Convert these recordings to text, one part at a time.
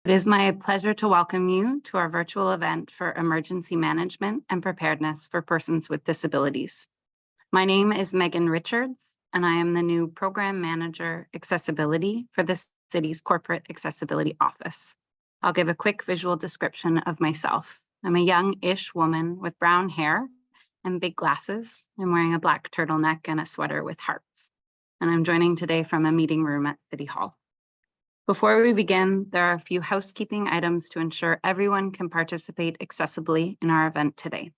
It is my pleasure to welcome you to our virtual event for emergency management and preparedness for persons with disabilities. My name is Megan Richards, and I am the new Program Manager Accessibility for the city's Corporate Accessibility Office. I'll give a quick visual description of myself. I'm a young-ish woman with brown hair and big glasses. I'm wearing a black turtleneck and a sweater with hearts. And I'm joining today from a meeting room at City Hall. Before we begin, there are a few housekeeping items to ensure everyone can participate accessibly in our event today.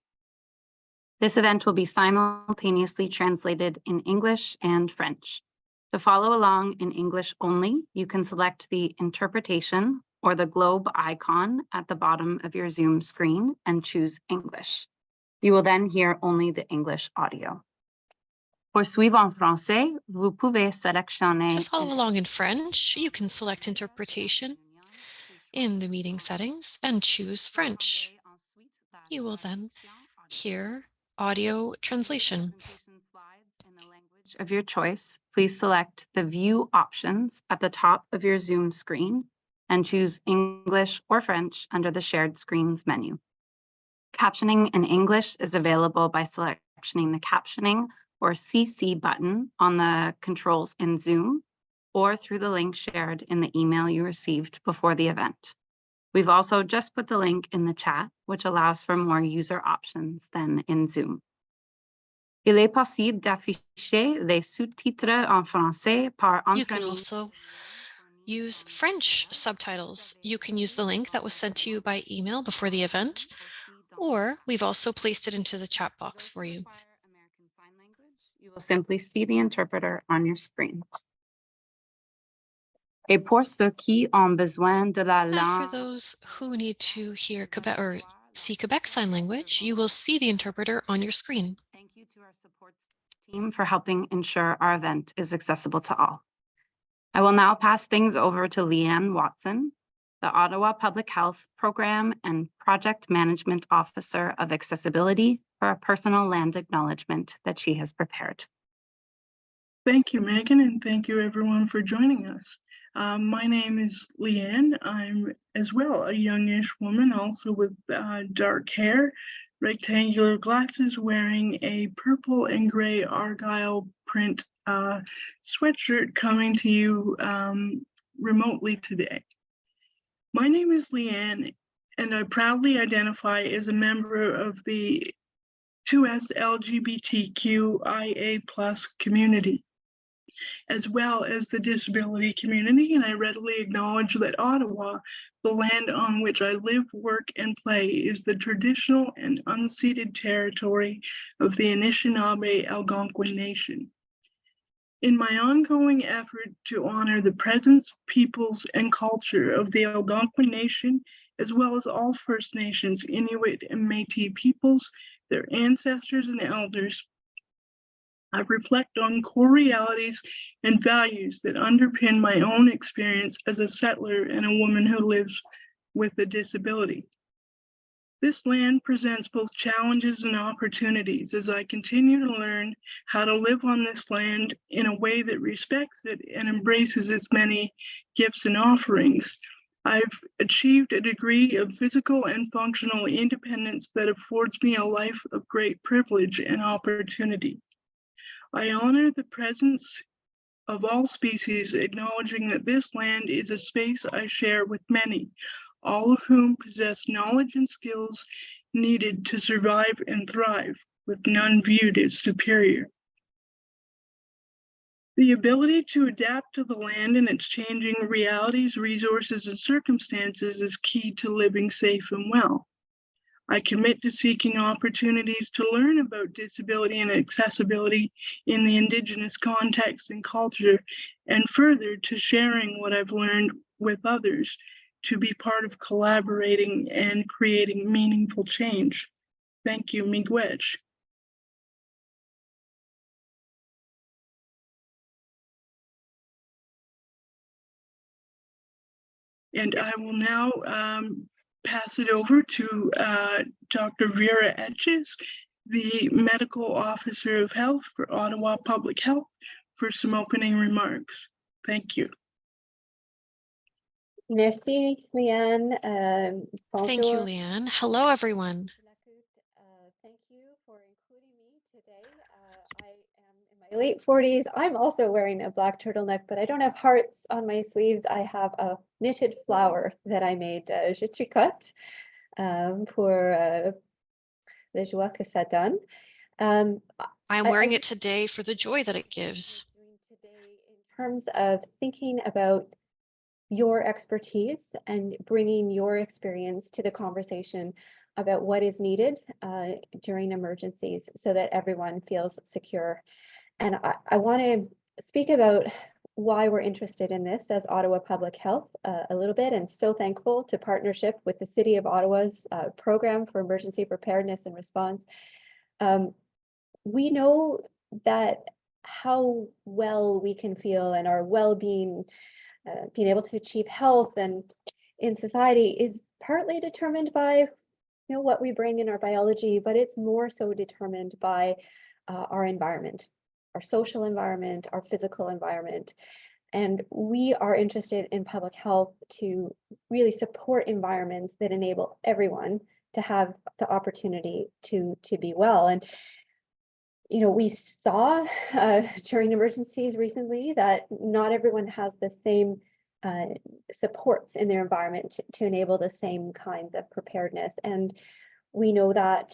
This event will be simultaneously translated in English and French. To follow along in English only, you can select the interpretation or the globe icon at the bottom of your Zoom screen and choose English. You will then hear only the English audio. Pour suivre en français, vous pouvez sélectionner. To follow along in French, you can select interpretation in the meeting settings and choose French. You will then hear audio translation. In the language of your choice, please select the view options at the top of your Zoom screen and choose English or French under the shared screens menu. Captioning in English is available by selecting the captioning or CC button on the controls in Zoom or through the link shared in the email you received before the event. We've also just put the link in the chat, which allows for more user options than in Zoom. Il est possible d'afficher les sous-titres en français par You can also use French subtitles. You can use the link that was sent to you by email before the event, or we've also placed it into the chat box for you. American Sign Language, you will simply see the interpreter on your screen. Et pour ceux qui ont besoin de la And for langue, those who need to hear Quebec or see Quebec Sign Language, you will see the interpreter on your screen. thank you to our support team for helping ensure our event is accessible to all. I will now pass things over to Leanne Watson, the Ottawa Public Health Program and Project Management Officer of Accessibility, for a personal land acknowledgement that she has prepared. Thank you, Megan, and thank you everyone for joining us. My name is Leanne. I'm as well a youngish woman, also with dark hair, rectangular glasses, wearing a purple and gray Argyle print sweatshirt, coming to you remotely today. My name is Leanne, and I proudly identify as a member of the 2S LGBTQIA+ community, as well as the disability community, and I readily acknowledge that Ottawa, the land on which I live, work, and play, is the traditional and unceded territory of the Anishinaabe Algonquin Nation. In my ongoing effort to honor the presence, peoples, and culture of the Algonquin Nation, as well as all First Nations, Inuit, and Métis peoples, their ancestors and elders, I reflect on core realities and values that underpin my own experience as a settler and a woman who lives with a disability. This land presents both challenges and opportunities as I continue to learn how to live on this land in a way that respects it and embraces its many gifts and offerings. I've achieved a degree of physical and functional independence that affords me a life of great privilege and opportunity. I honor the presence of all species, acknowledging that this land is a space I share with many, all of whom possess knowledge and skills needed to survive and thrive, with none viewed as superior. The ability to adapt to the land and its changing realities, resources, and circumstances is key to living safe and well. I commit to seeking opportunities to learn about disability and accessibility in the Indigenous context and culture, and further to sharing what I've learned with others to be part of collaborating and creating meaningful change. Thank you, miigwech. And I will now pass it over to Dr. Vera Etches, the Medical Officer of Health for Ottawa Public Health, for some opening remarks. Thank you. Merci, Leanne. Thank you, Bonjour. Leanne. Hello, everyone. Thank you for including me today. I am in my late 40s. I'm also wearing a black turtleneck, but I don't have hearts on my sleeves. I have a knitted flower that I made. Je tricote pour le joie que ça donne. I am wearing it today for the joy that it gives. Today, in terms of thinking about your expertise and bringing your experience to the conversation about what is needed during emergencies so that everyone feels secure. And I want to speak about why we're interested in this as Ottawa Public Health a little bit, and so thankful to partnership with the City of Ottawa's program for emergency preparedness and response. We know that how well we can feel and our well-being, being able to achieve health and in society is partly determined by what we bring in our biology, but it's more so determined by our environment, our social environment, our physical environment. And we are interested in public health to really support environments that enable everyone to have the opportunity to be well. And we saw during emergencies recently that not everyone has the same supports in their environment to enable the same kinds of preparedness. And we know that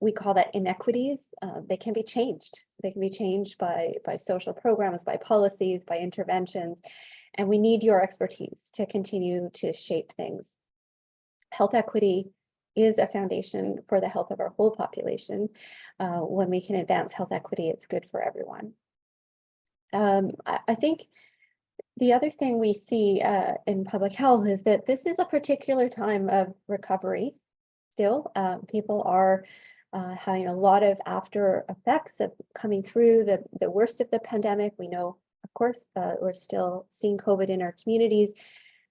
we call that inequities. They can be changed. They can be changed by social programs, by policies, by interventions. And we need your expertise to continue to shape things. Health equity is a foundation for the health of our whole population. When we can advance health equity, it's good for everyone. I think the other thing we see in public health is that this is a particular time of recovery still. People are having a lot of after effects of coming through the worst of the pandemic. We know, of course, we're still seeing COVID in our communities,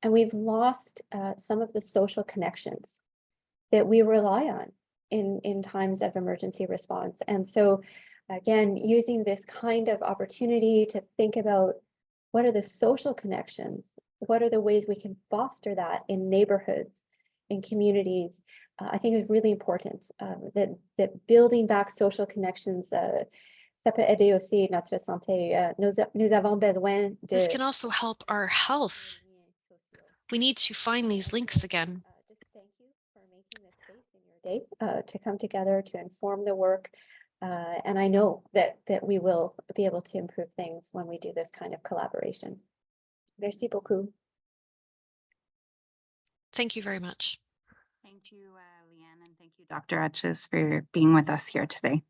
and we've lost some of the social connections that we rely on in times of emergency response. And so again, using this kind of opportunity to think about what are the social connections, what are the ways we can foster that in neighborhoods, in communities, I think is really important. That building back social connections, ça peut aider aussi notre santé. Nous avons besoin de... This can also help our health. We need to find these links again. Just thank you for making this space in your day to come together to inform the work. And I know that we will be able to improve things when we do this kind of collaboration. Merci beaucoup. Thank you very much. Thank you, Leanne, and thank you, Dr. Etches, for being with us here today.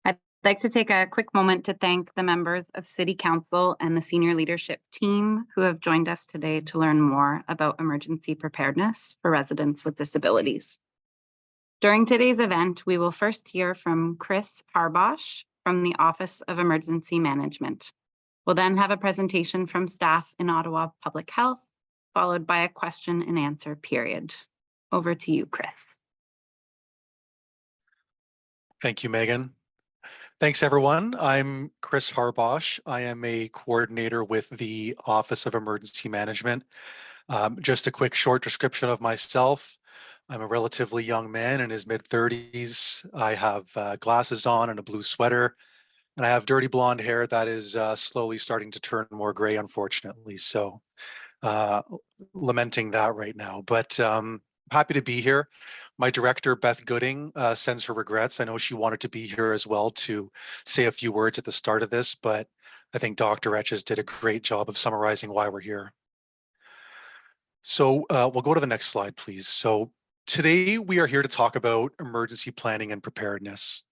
I'd like to take a quick moment to thank the members of City Council and the senior leadership team who have joined us today to learn more about emergency preparedness for residents with disabilities. During today's event, we will first hear from Chris Harbosh from the Office of Emergency Management. We'll then have a presentation from staff in Ottawa Public Health, followed by a question and answer period. Over to you, Chris. Thank you, Megan. Thanks, everyone. I'm Chris Harbosh. I am a coordinator with the Office of Emergency Management. Just a quick short description of myself. I'm a relatively young man in his mid-30s. I have glasses on and a blue sweater, and I have dirty blonde hair that is slowly starting to turn more gray, unfortunately. So lamenting that right now, but happy to be here. My director, Beth Gooding, sends her regrets. I know she wanted to be here as well to say a few words at the start of this, but I think Dr. Etches did a great job of summarizing why we're here. So we'll go to the next slide, please. So today we are here to talk about emergency planning and preparedness.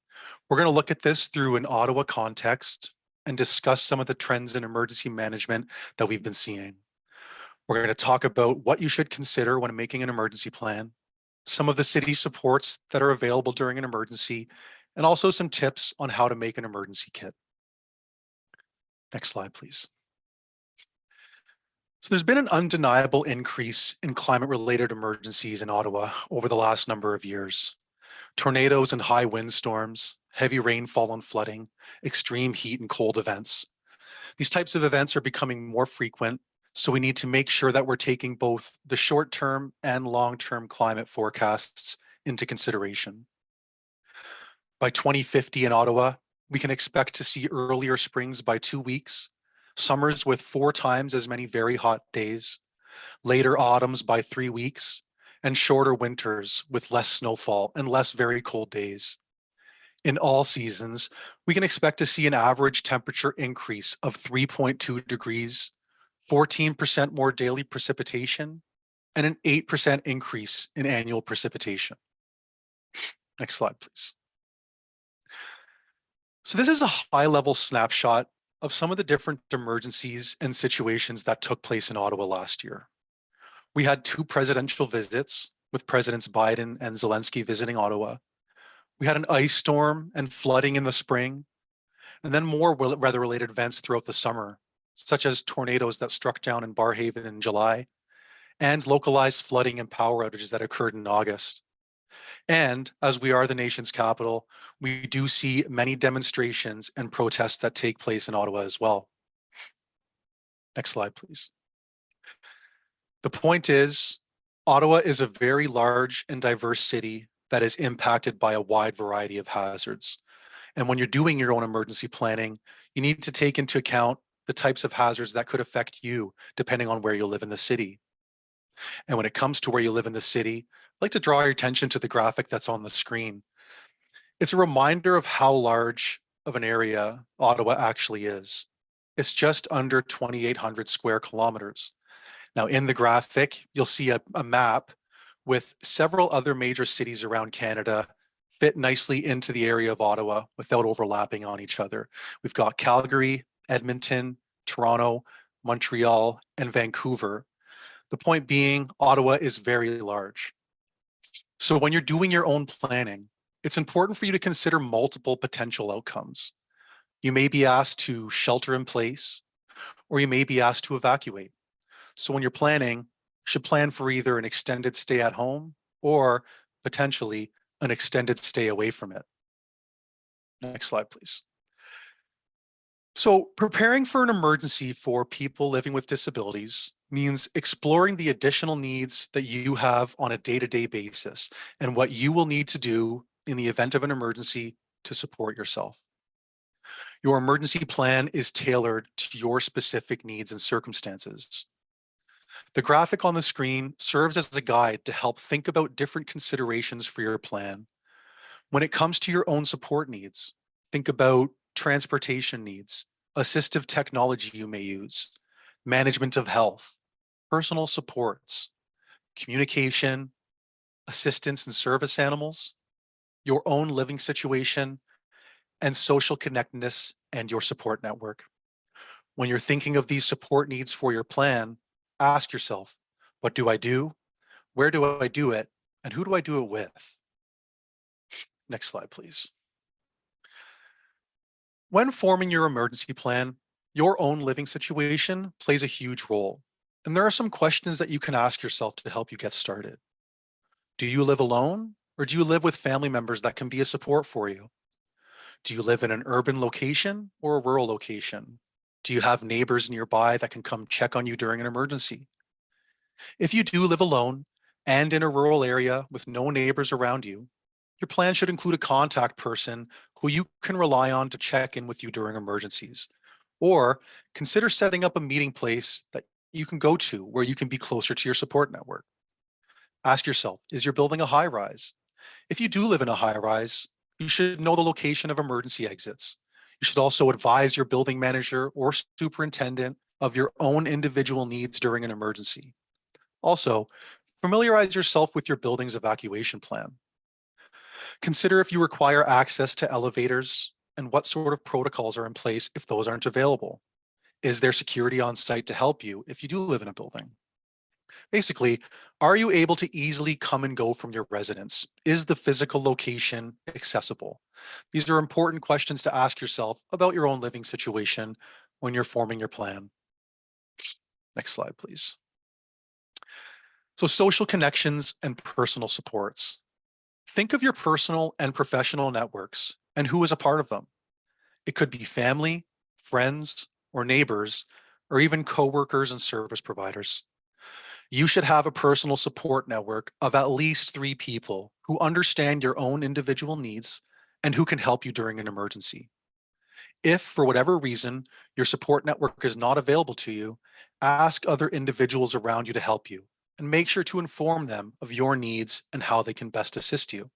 We're going to look at this through an Ottawa context and discuss some of the trends in emergency management that we've been seeing. We're going to talk about what you should consider when making an emergency plan, some of the city supports that are available during an emergency, and also some tips on how to make an emergency kit. Next slide, please. So there's been an undeniable increase in climate-related emergencies in Ottawa over the last number of years. Tornadoes and high windstorms, heavy rainfall and flooding, extreme heat and cold events. These types of events are becoming more frequent, So we need to make sure that we're taking both the short-term and long-term climate forecasts into consideration. By 2050 in Ottawa, we can expect to see earlier springs by 2 weeks, summers with 4 times as many very hot days, later autumns by 3 weeks, and shorter winters with less snowfall and less very cold days. In all seasons, we can expect to see an average temperature increase of 3.2 degrees, 14% more daily precipitation, and an 8% increase in annual precipitation. Next slide, please. So this is a high-level snapshot of some of the different emergencies and situations that took place in Ottawa last year. We had 2 presidential visits with Presidents Biden and Zelensky visiting Ottawa. We had an ice storm and flooding in the spring, and then more weather-related events throughout the summer, such as tornadoes that struck down in Barrhaven in July, and localized flooding and power outages that occurred in August. And as we are the nation's capital, we do see many demonstrations and protests that take place in Ottawa as well. Next slide, please. The point is, Ottawa is a very large and diverse city that is impacted by a wide variety of hazards. And when you're doing your own emergency planning, you need to take into account the types of hazards that could affect you depending on where you live in the city. And when it comes to where you live in the city, I'd like to draw your attention to the graphic that's on the screen. It's a reminder of how large of an area Ottawa actually is. It's just under 2,800 square kilometers. Now in the graphic, you'll see a map with several other major cities around Canada fit nicely into the area of Ottawa without overlapping on each other. We've got Calgary, Edmonton, Toronto, Montreal, and Vancouver. The point being, Ottawa is very large. So when you're doing your own planning, it's important for you to consider multiple potential outcomes. You may be asked to shelter in place, or you may be asked to evacuate. So when you're planning, you should plan for either an extended stay at home or potentially an extended stay away from it. Next slide, please. So preparing for an emergency for people living with disabilities means exploring the additional needs that you have on a day-to-day basis and what you will need to do in the event of an emergency to support yourself. Your emergency plan is tailored to your specific needs and circumstances. The graphic on the screen serves as a guide to help think about different considerations for your plan. When it comes to your own support needs, think about transportation needs, assistive technology you may use, management of health, personal supports, communication, assistance and service animals, your own living situation, and social connectedness and your support network. When you're thinking of these support needs for your plan, ask yourself, what do I do? Where do I do it? And who do I do it with? Next slide, please. When forming your emergency plan, your own living situation plays a huge role. And there are some questions that you can ask yourself to help you get started. Do you live alone, or do you live with family members that can be a support for you? Do you live in an urban location or a rural location? Do you have neighbors nearby that can come check on you during an emergency? If you do live alone and in a rural area with no neighbors around you, your plan should include a contact person who you can rely on to check in with you during emergencies. Or consider setting up a meeting place that you can go to where you can be closer to your support network. Ask yourself, is your building a high rise? If you do live in a high rise, you should know the location of emergency exits. You should also advise your building manager or superintendent of your own individual needs during an emergency. Also, familiarize yourself with your building's evacuation plan. Consider if you require access to elevators and what sort of protocols are in place if those aren't available. Is there security on site to help you if you do live in a building? Basically, are you able to easily come and go from your residence? Is the physical location accessible? These are important questions to ask yourself about your own living situation when you're forming your plan. Next slide, please. So social connections and personal supports. Think of your personal and professional networks and who is a part of them. It could be family, friends, or neighbors or even coworkers and service providers. You should have a personal support network of at least 3 people who understand your own individual needs and who can help you during an emergency. If, for whatever reason, your support network is not available to you, ask other individuals around you to help you and make sure to inform them of your needs and how they can best assist you.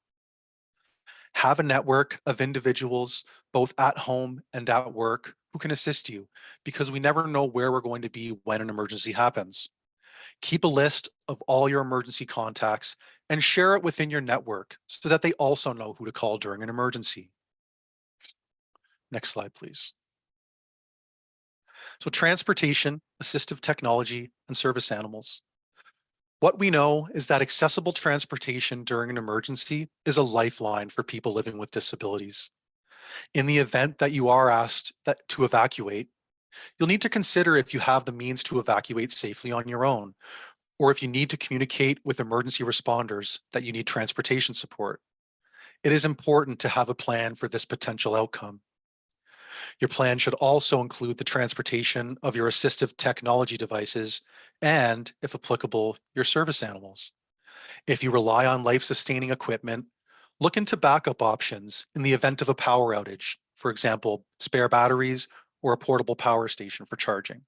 Have a network of individuals, both at home and at work, who can assist you because we never know where we're going to be when an emergency happens. Keep a list of all your emergency contacts and share it within your network so that they also know who to call during an emergency. Next slide, please. So transportation, assistive technology, and service animals. What we know is that accessible transportation during an emergency is a lifeline for people living with disabilities. In the event that you are asked to evacuate, you'll need to consider if you have the means to evacuate safely on your own, or if you need to communicate with emergency responders that you need transportation support. It is important to have a plan for this potential outcome. Your plan should also include the transportation of your assistive technology devices and, if applicable, your service animals. If you rely on life-sustaining equipment, look into backup options in the event of a power outage, for example, spare batteries or a portable power station for charging.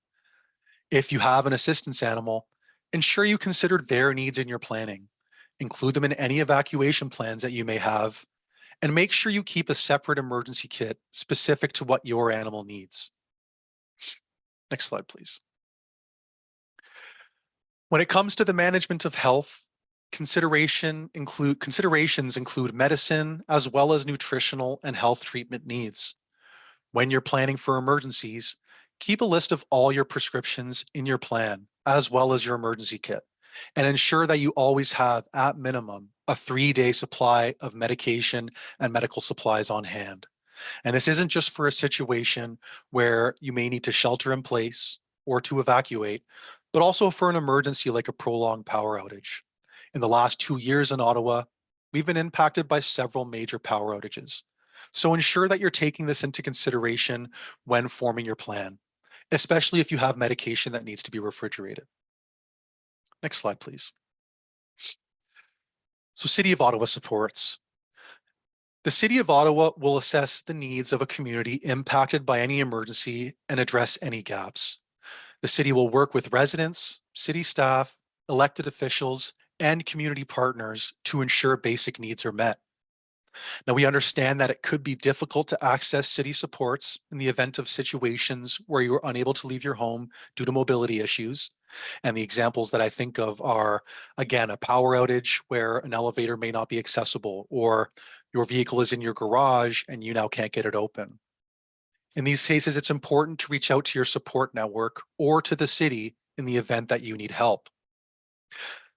If you have an assistance animal, ensure you consider their needs in your planning. Include them in any evacuation plans that you may have, and make sure you keep a separate emergency kit specific to what your animal needs. Next slide, please. When it comes to the management of health, considerations include medicine as well as nutritional and health treatment needs. When you're planning for emergencies, keep a list of all your prescriptions in your plan, as well as your emergency kit, and ensure that you always have, at minimum, a 3-day supply of medication and medical supplies on hand. And this isn't just for a situation where you may need to shelter in place or to evacuate, but also for an emergency like a prolonged power outage. In the last 2 years in Ottawa, we've been impacted by several major power outages. So ensure that you're taking this into consideration when forming your plan, especially if you have medication that needs to be refrigerated. Next slide, please. So City of Ottawa supports. The City of Ottawa will assess the needs of a community impacted by any emergency and address any gaps. The city will work with residents, city staff, elected officials, and community partners to ensure basic needs are met. Now, we understand that it could be difficult to access city supports in the event of situations where you are unable to leave your home due to mobility issues. And the examples that I think of are, again, a power outage where an elevator may not be accessible, or your vehicle is in your garage and you now can't get it open. In these cases, it's important to reach out to your support network or to the city in the event that you need help.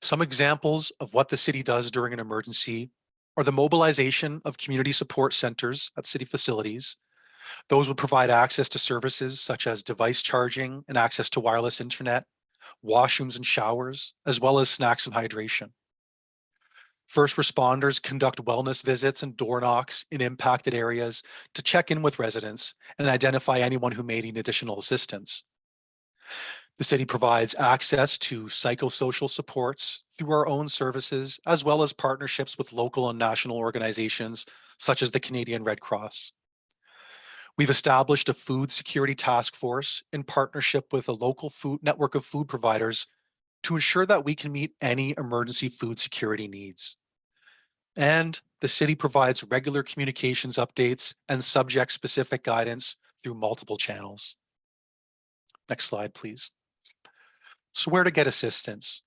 Some examples of what the city does during an emergency are the mobilization of community support centers at city facilities. Those would provide access to services such as device charging and access to wireless internet, washrooms and showers, as well as snacks and hydration. First responders conduct wellness visits and door knocks in impacted areas to check in with residents and identify anyone who may need additional assistance. The city provides access to psychosocial supports through our own services, as well as partnerships with local and national organizations, such as the Canadian Red Cross. We've established a food security task force in partnership with a local food network of food providers to ensure that we can meet any emergency food security needs. And the city provides regular communications updates and subject-specific guidance through multiple channels. Next slide, please. So where to get assistance?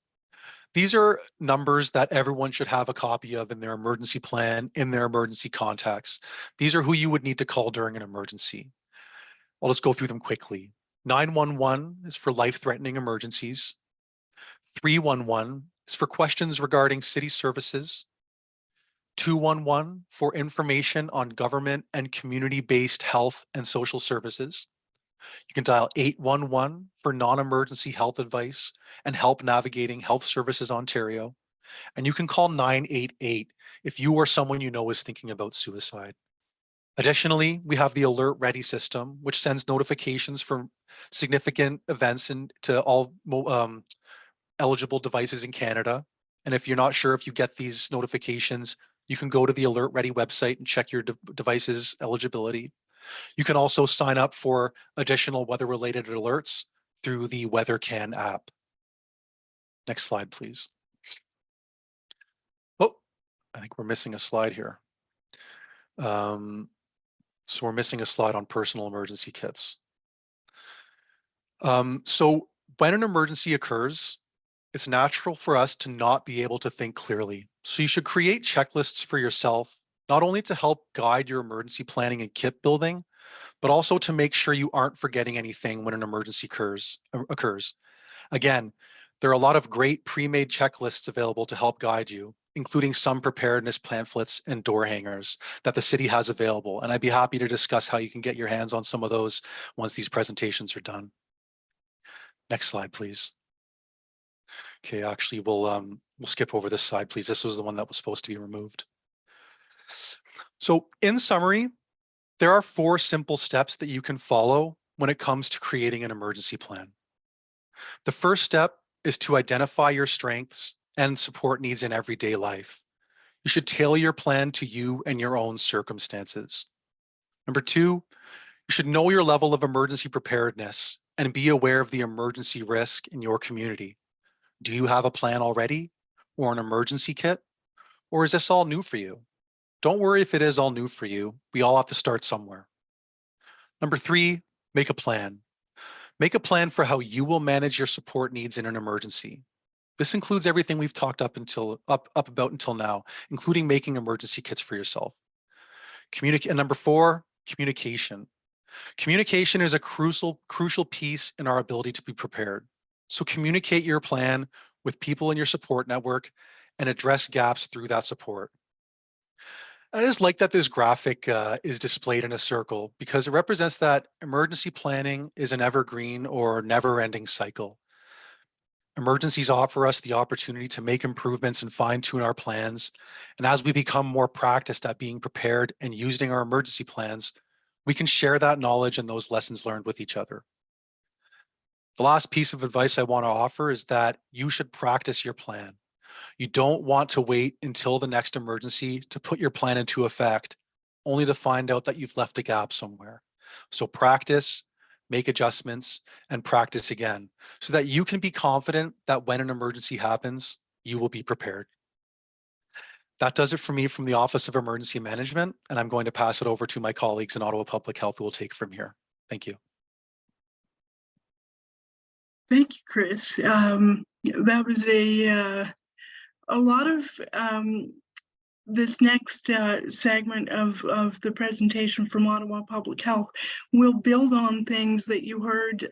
These are numbers that everyone should have a copy of in their emergency plan, in their emergency contacts. These are who you would need to call during an emergency. I'll just go through them quickly. 911 is for life-threatening emergencies. 311 is for questions regarding city services. 211 for information on government and community-based health and social services. You can dial 811 for non-emergency health advice and help navigating Health Services Ontario. And you can call 988 if you or someone you know is thinking about suicide. Additionally, we have the Alert Ready system, which sends notifications for significant events to all eligible devices in Canada. And if you're not sure if you get these notifications, you can go to the Alert Ready website and check your device's eligibility. You can also sign up for additional weather-related alerts through the WeatherCan app. Next slide, please. Oh, I think we're missing a slide here. So we're missing a slide on personal emergency kits. So when an emergency occurs, it's natural for us to not be able to think clearly. So you should create checklists for yourself, not only to help guide your emergency planning and kit building, but also to make sure you aren't forgetting anything when an emergency occurs. Again, there are a lot of great pre-made checklists available to help guide you, including some preparedness pamphlets and door hangers that the city has available. And I'd be happy to discuss how you can get your hands on some of those once these presentations are done. Next slide, please. Okay, actually, we'll skip over this slide, please. This was the one that was supposed to be removed. So in summary, there are 4 simple steps that you can follow when it comes to creating an emergency plan. The first step is to identify your strengths and support needs in everyday life. You should tailor your plan to you and your own circumstances. Number 2, you should know your level of emergency preparedness and be aware of the emergency risk in your community. Do you have a plan already or an emergency kit? Or is this all new for you? Don't worry if it is all new for you. We all have to start somewhere. Number 3, make a plan. Make a plan for how you will manage your support needs in an emergency. This includes everything we've talked up about until now, including making emergency kits for yourself. And number 4, communication. Communication is a crucial piece in our ability to be prepared. So communicate your plan with people in your support network and address gaps through that support. I just like that this graphic is displayed in a circle because it represents that emergency planning is an evergreen or never-ending cycle. Emergencies offer us the opportunity to make improvements and fine-tune our plans. And as we become more practiced at being prepared and using our emergency plans, we can share that knowledge and those lessons learned with each other. The last piece of advice I want to offer is that you should practice your plan. You don't want to wait until the next emergency to put your plan into effect, only to find out that you've left a gap somewhere. So practice, make adjustments, and practice again so that you can be confident that when an emergency happens, you will be prepared. That does it for me from the Office of Emergency Management, and I'm going to pass it over to my colleagues in Ottawa Public Health who will take from here. Thank you. Thank you, Chris. That was a lot of this next segment of the presentation from Ottawa Public Health will build on things that you heard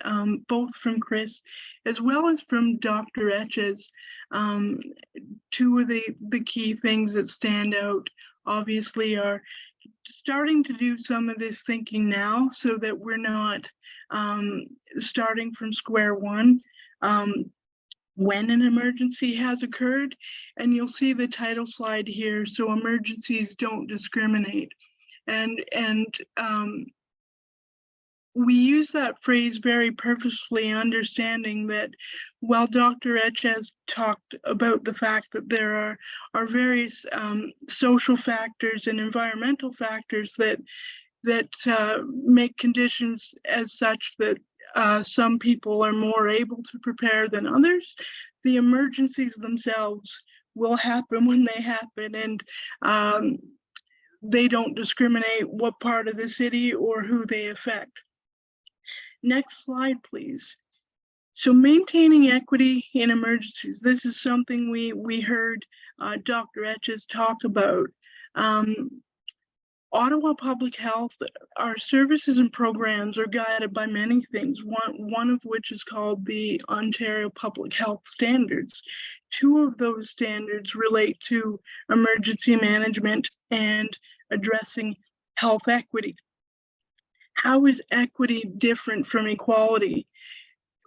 both from Chris as well as from Dr. Etches. 2 of the key things that stand out obviously are starting to do some of this thinking now so that we're not starting from square one when an emergency has occurred. And you'll see the title slide here, so emergencies don't discriminate. And we use that phrase very purposefully, understanding that while Dr. Etches talked about the fact that there are various social factors and environmental factors that make conditions as such that some people are more able to prepare than others, the emergencies themselves will happen when they happen, and they don't discriminate what part of the city or who they affect. Next slide, please. So maintaining equity in emergencies. This is something we heard Dr. Etches talk about. Ottawa Public Health, our services and programs are guided by many things, one of which is called the Ontario Public Health Standards. 2 of those standards relate to emergency management and addressing health equity. How is equity different from equality?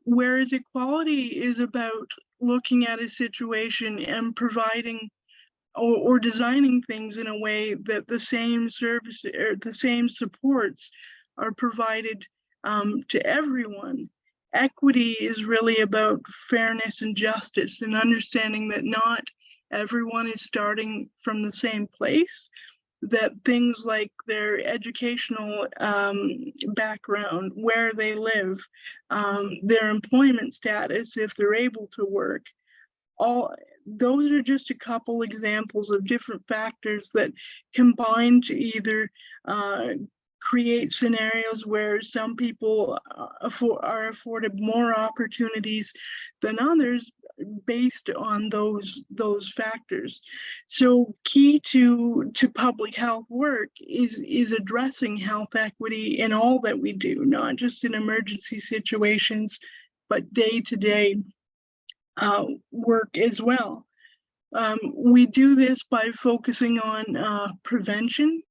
Whereas equality is about looking at a situation and providing or designing things in a way that the same service or the same supports are provided to everyone. Equity is really about fairness and justice, and understanding that not everyone is starting from the same place, that things like their educational background, where they live, their employment status, if they're able to work, all those are just a couple examples of different factors that combine to either create scenarios where some people are afforded more opportunities than others based on those factors. So key to public health work is addressing health equity in all that we do, not just in emergency situations, but day-to-day work as well. We do this by focusing on prevention,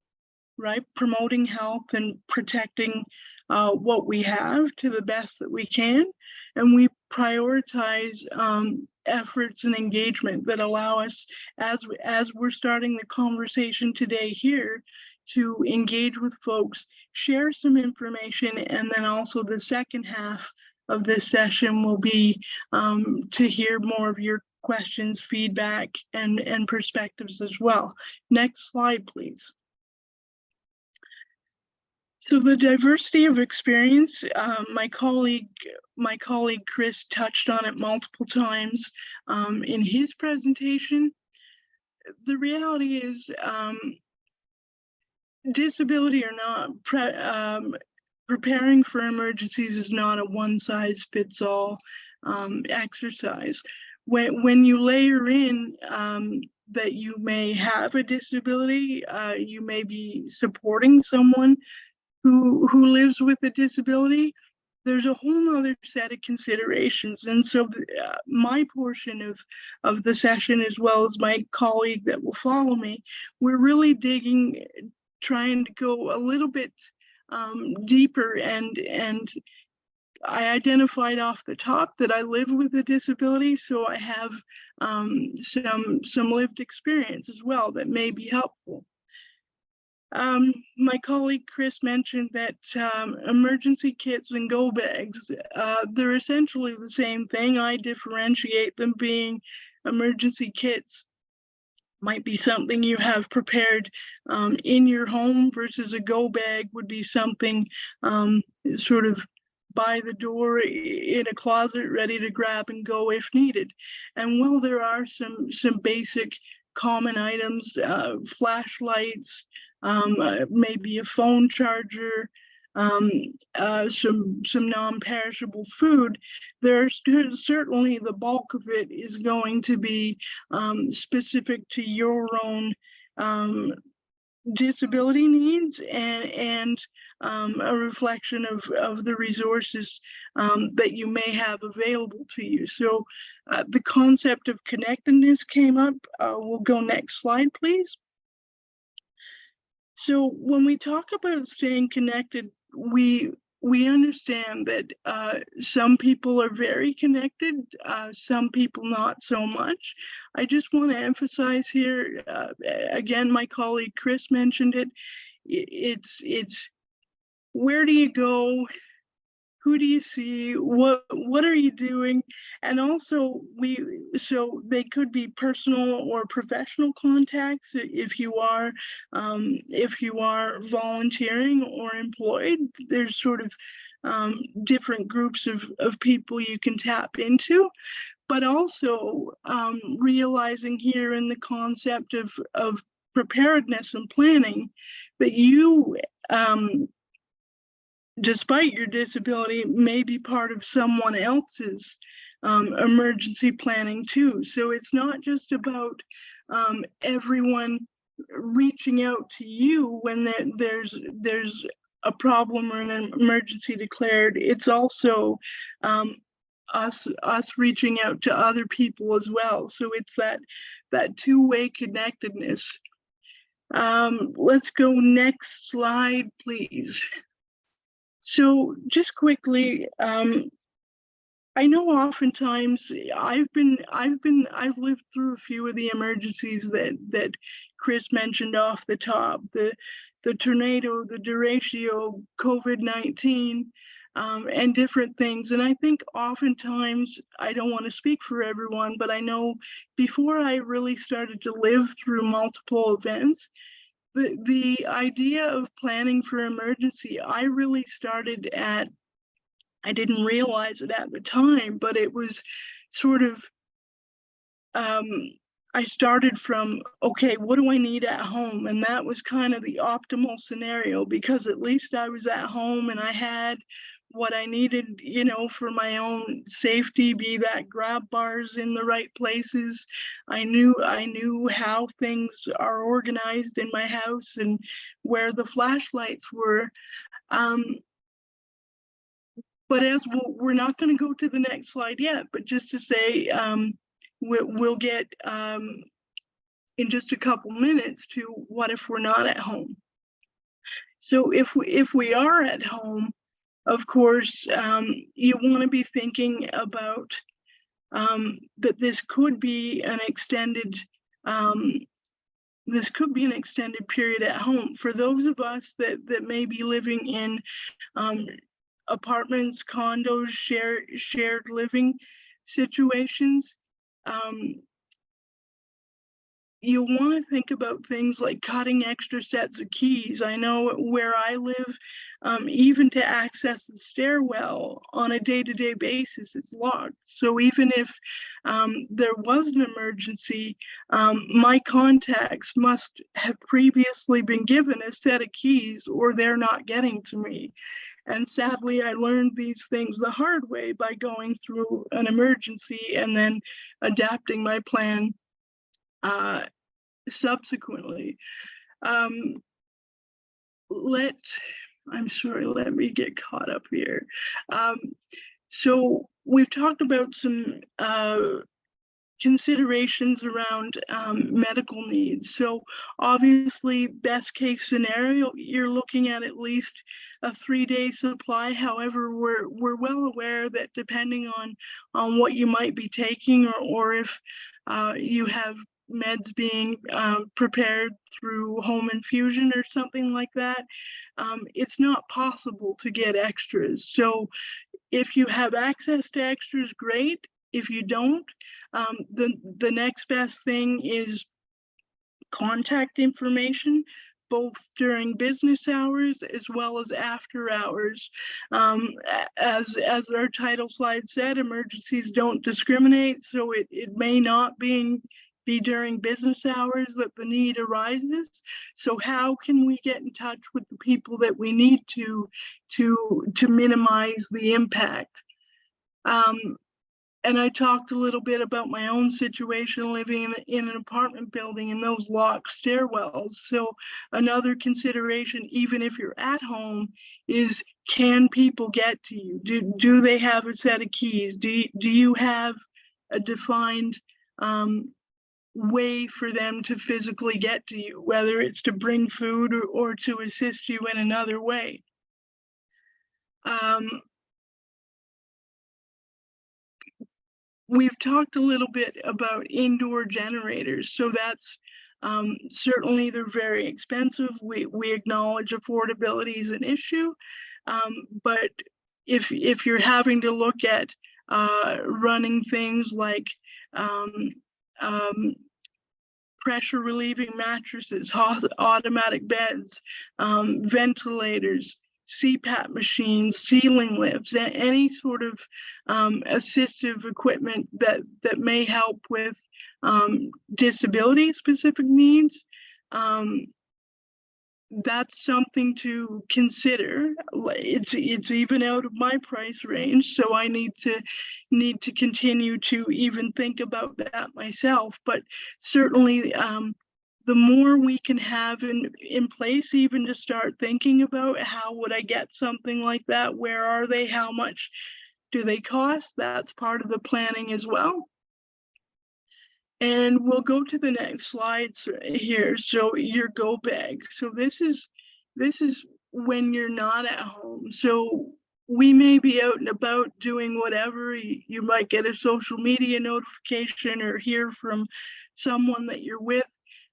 right? Promoting health and protecting what we have to the best that we can. And we prioritize efforts and engagement that allow us, as we're starting the conversation today here, to engage with folks, share some information, and then also the second half of this session will be to hear more of your questions, feedback, and perspectives as well. Next slide, please. So the diversity of experience, my colleague Chris touched on it multiple times in his presentation. The reality is, disability or not, preparing for emergencies is not a one-size-fits-all exercise. When you layer in that you may have a disability, you may be supporting someone who lives with a disability, there's a whole other set of considerations. And so my portion of the session, as well as my colleague that will follow me, we're really trying to go a little bit deeper, and I identified off the top that I live with a disability, so I have some lived experience as well that may be helpful. My colleague Chris mentioned that emergency kits and go bags, they're essentially the same thing. I differentiate them being emergency kits might be something you have prepared in your home, versus a go bag would be something sort of by the door in a closet, ready to grab and go if needed. And while there are some basic common items, flashlights, maybe a phone charger, some non-perishable food, there's certainly the bulk of it is going to be specific to your own disability needs and a reflection of the resources that you may have available to you. So the concept of connectedness came up. We'll go next slide, please. So when we talk about staying connected, we understand that some people are very connected, some people not so much. I just want to emphasize here, again, my colleague Chris mentioned it, it's where do you go? Who do you see? What are you doing? And also so they could be personal or professional contacts if you are volunteering or employed. There's sort of different groups of people you can tap into, but also realizing here in the concept of preparedness and planning that you despite your disability, may be part of someone else's emergency planning too. So it's not just about everyone reaching out to you when there's a problem or an emergency declared. It's also us reaching out to other people as well. So it's that two-way connectedness. Let's go next slide, please. So just quickly, I know oftentimes I've lived through a few of the emergencies that Chris mentioned off the top, the tornado, the derecho, COVID-19, and different things. And I think oftentimes, I don't want to speak for everyone, but I know before I really started to live through multiple events, the idea of planning for emergency, I really started at, I didn't realize it at the time, but it was sort of, I started from, okay, what do I need at home? And that was kind of the optimal scenario, because at least I was at home and I had what I needed, you know, for my own safety, be that grab bars in the right places. I knew how things are organized in my house and where the flashlights were. But as we're not going to go to the next slide yet, but just to say, we'll get in just a couple minutes to what if we're not at home. So if we are at home, of course, you want to be thinking about that this could be an extended period at home. For those of us that may be living in apartments, condos, shared living situations, you want to think about things like cutting extra sets of keys. I know where I live, even to access the stairwell on a day-to-day basis, it's locked. So even if there was an emergency, my contacts must have previously been given a set of keys, or they're not getting to me. And sadly, I learned these things the hard way by going through an emergency and then adapting my plan subsequently. Let me get caught up here. So we've talked about some considerations around medical needs. So obviously, best case scenario, you're looking at least a 3-day supply. However, we're well aware that depending on what you might be taking, or if you have meds being prepared through home infusion or something like that, it's not possible to get extras. So if you have access to extras, great. If you don't, the next best thing is contact information, both during business hours as well as after hours. As our title slide said, emergencies don't discriminate, so it may not be during business hours that the need arises. So how can we get in touch with the people that we need to minimize the impact? And I talked a little bit about my own situation living in an apartment building and those locked stairwells. So another consideration, even if you're at home, is can people get to you? Do they have a set of keys? Do you have a defined way for them to physically get to you, whether it's to bring food or to assist you in another way? We've talked a little bit about indoor generators, so that's certainly they're very expensive. We acknowledge affordability is an issue, but if you're having to look at running things like pressure relieving mattresses, automatic beds, ventilators, CPAP machines, ceiling lifts, any sort of assistive equipment that may help with disability specific needs. That's something to consider. It's even out of my price range, so I need to continue to even think about that myself. But certainly, the more we can have in place, even to start thinking about how would I get something like that? Where are they? How much do they cost? That's part of the planning as well. And we'll go to the next slides here. So your go bag. So this is when you're not at home. So we may be out and about doing whatever. You might get a social media notification or hear from someone that you're with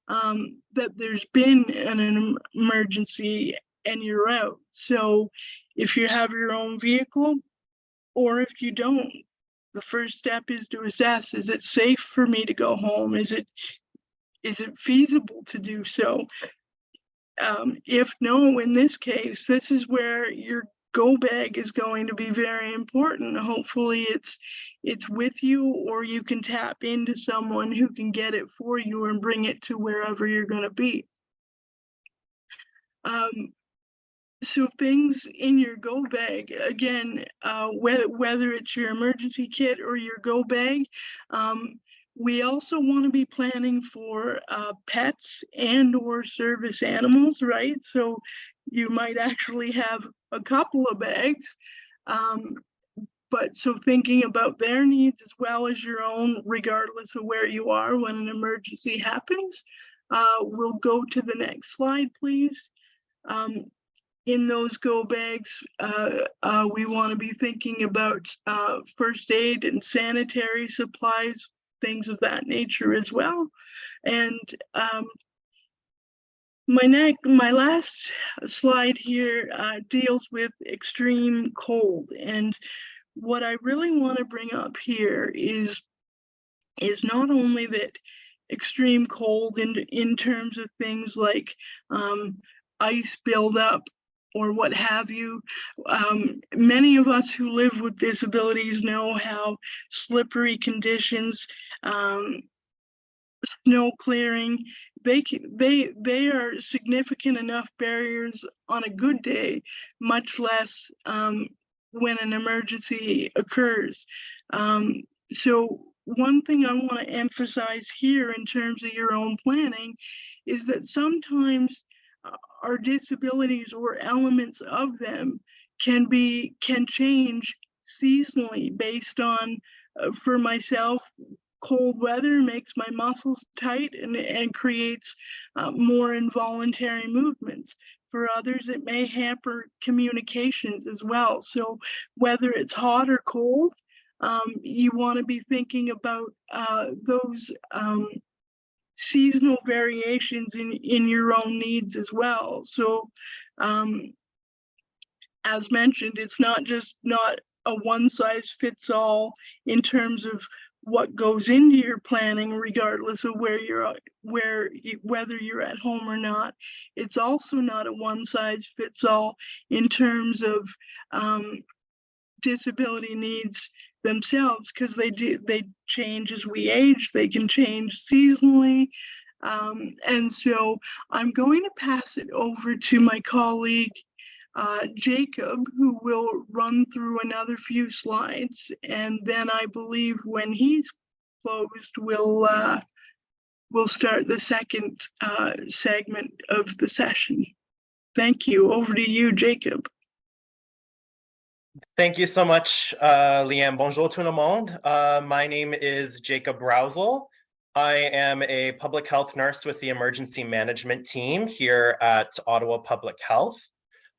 that there's been an emergency and you're out. So if you have your own vehicle, or if you don't, the first step is to assess, is it safe for me to go home? Is it feasible to do so? If no, in this case, this is where your go bag is going to be very important. Hopefully it's with you, or you can tap into someone who can get it for you and bring it to wherever you're going to be. So things in your go bag, again, whether it's your emergency kit or your go bag, we also want to be planning for pets and or service animals, right? So you might actually have a couple of bags. But so thinking about their needs as well as your own, regardless of where you are when an emergency happens. We'll go to the next slide, please. In those go bags, we want to be thinking about first aid and sanitary supplies, things of that nature as well. And my last slide here deals with extreme cold. And what I really want to bring up here is not only that extreme cold in terms of things like ice buildup or what have you. Many of us who live with disabilities know how slippery conditions, snow clearing, they are significant enough barriers on a good day, much less when an emergency occurs. So one thing I want to emphasize here in terms of your own planning is that sometimes our disabilities or elements of them can change seasonally based on, for myself, cold weather makes my muscles tight and creates more involuntary movements. For others, it may hamper communications as well. So whether it's hot or cold, you want to be thinking about those seasonal variations in your own needs as well. So as mentioned, it's not a one size fits all in terms of what goes into your planning, regardless of whether you're at home or not. It's also not a one size fits all in terms of disability needs themselves, because they change as we age. They can change seasonally. And so I'm going to pass it over to my colleague, Jacob, who will run through another few slides. And then I believe when he's closed, we'll start the second segment of the session. Thank you. Over to you, Jacob. Thank you so much, Leanne. Bonjour tout le monde. My name is Jacob Rousel. I am a public health nurse with the emergency management team here at Ottawa Public Health.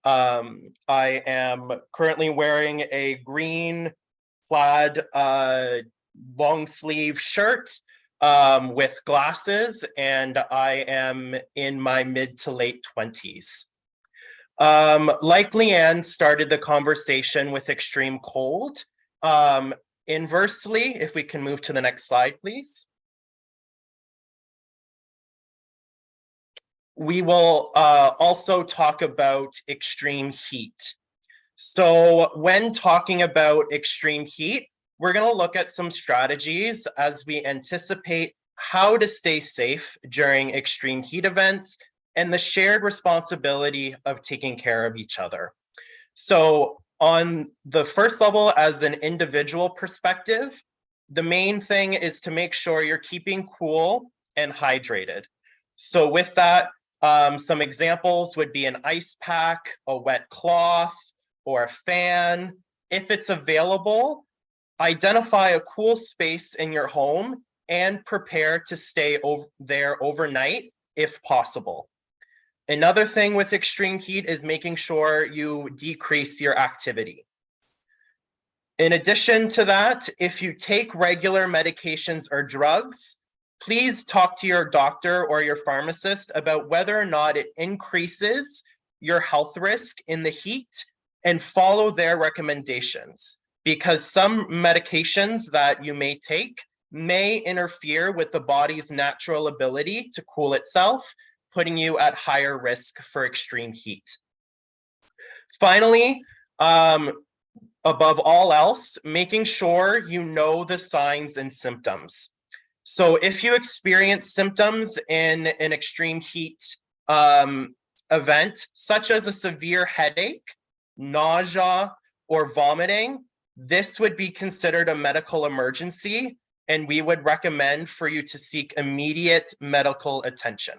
I am currently wearing a green plaid long sleeve shirt with glasses, and I am in my mid to late 20s. Like Leanne started the conversation with extreme cold. Inversely, if we can move to the next slide, please. We will also talk about extreme heat. So when talking about extreme heat, we're going to look at some strategies as we anticipate how to stay safe during extreme heat events and the shared responsibility of taking care of each other. So on the first level, as an individual perspective, the main thing is to make sure you're keeping cool and hydrated. So with that, some examples would be an ice pack, a wet cloth, or a fan. If it's available, identify a cool space in your home and prepare to stay there overnight if possible. Another thing with extreme heat is making sure you decrease your activity. In addition to that, if you take regular medications or drugs, please talk to your doctor or your pharmacist about whether or not it increases your health risk in the heat, and follow their recommendations, because some medications that you may take may interfere with the body's natural ability to cool itself, putting you at higher risk for extreme heat. Finally, above all else, making sure you know the signs and symptoms. So if you experience symptoms in an extreme heat event, such as a severe headache, nausea, or vomiting, this would be considered a medical emergency, and we would recommend for you to seek immediate medical attention.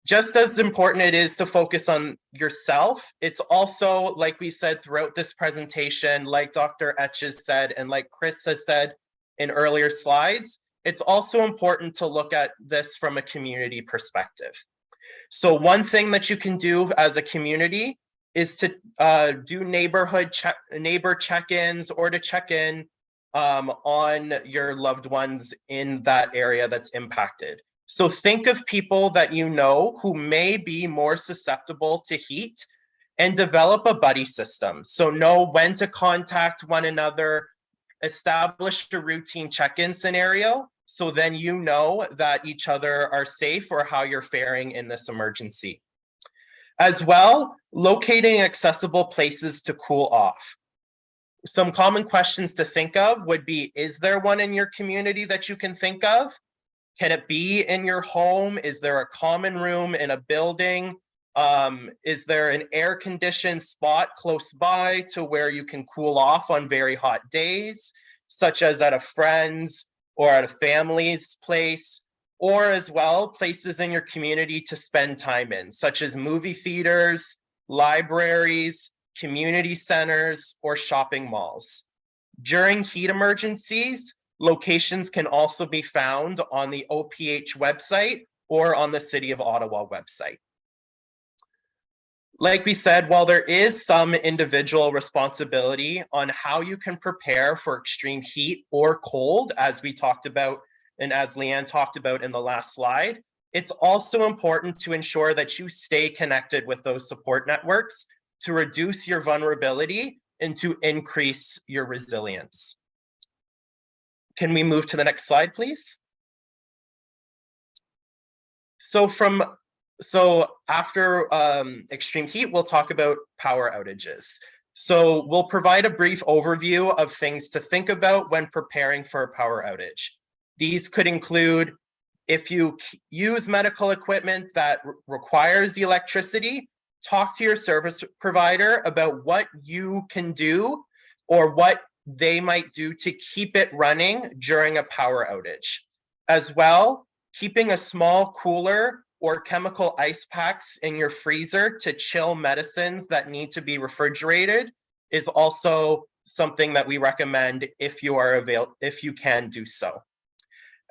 Just as important it is to focus on yourself, it's also, like we said throughout this presentation, like Dr. Etches said, and like Chris has said in earlier slides, it's also important to look at this from a community perspective. So one thing that you can do as a community is to do neighbor check-ins, or to check in on your loved ones in that area that's impacted. So think of people that you know who may be more susceptible to heat, and develop a buddy system. So know when to contact one another, establish a routine check-in scenario, so then you know that each other are safe or how you're faring in this emergency. As well, locating accessible places to cool off. Some common questions to think of would be, is there one in your community that you can think of? Can it be in your home? Is there a common room in a building? Is there an air-conditioned spot close by to where you can cool off on very hot days, such as at a friend's or at a family's place, or as well, places in your community to spend time in, such as movie theaters, libraries, community centers, or shopping malls. During heat emergencies, locations can also be found on the OPH website or on the City of Ottawa website. Like we said, while there is some individual responsibility on how you can prepare for extreme heat or cold, as we talked about and as Leanne talked about in the last slide, it's also important to ensure that you stay connected with those support networks to reduce your vulnerability and to increase your resilience. Can we move to the next slide, please? So after extreme heat, we'll talk about power outages. So we'll provide a brief overview of things to think about when preparing for a power outage. These could include, if you use medical equipment that requires the electricity, talk to your service provider about what you can do or what they might do to keep it running during a power outage. As well, keeping a small cooler or chemical ice packs in your freezer to chill medicines that need to be refrigerated is also something that we recommend if you can do so.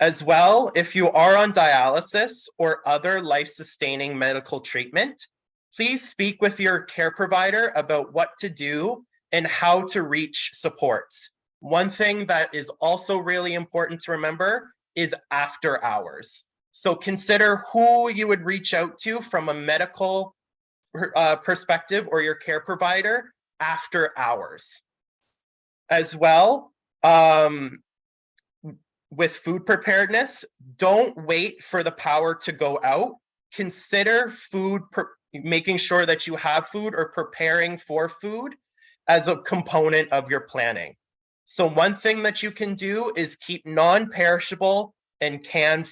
As well, if you are on dialysis or other life-sustaining medical treatment, please speak with your care provider about what to do and how to reach supports. One thing that is also really important to remember is after hours. So consider who you would reach out to from a medical perspective or your care provider after hours. As well, with food preparedness, don't wait for the power to go out. Consider making sure that you have food or preparing for food as a component of your planning. So one thing that you can do is keep non-perishable and canned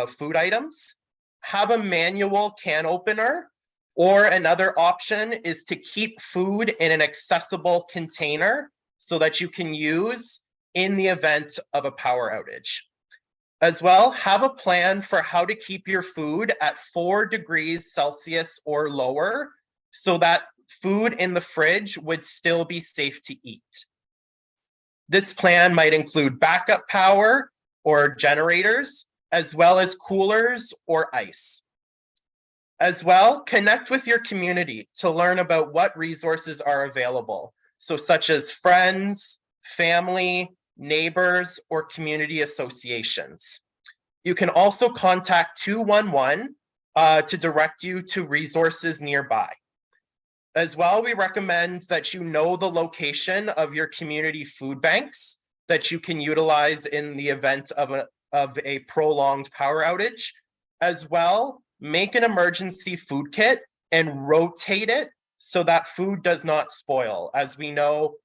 food items. Have a manual can opener, or another option is to keep food in an accessible container so that you can use in the event of a power outage. As well, have a plan for how to keep your food at 4 degrees Celsius or lower so that food in the fridge would still be safe to eat. This plan might include backup power or generators, as well as coolers or ice. As well, connect with your community to learn about what resources are available. so such as friends, family, neighbors, or community associations. You can also contact 211 to direct you to resources nearby. As well, we recommend that you know the location of your community food banks that you can utilize in the event of a prolonged power outage. As well, make an emergency food kit and rotate it so that food does not spoil. As we know,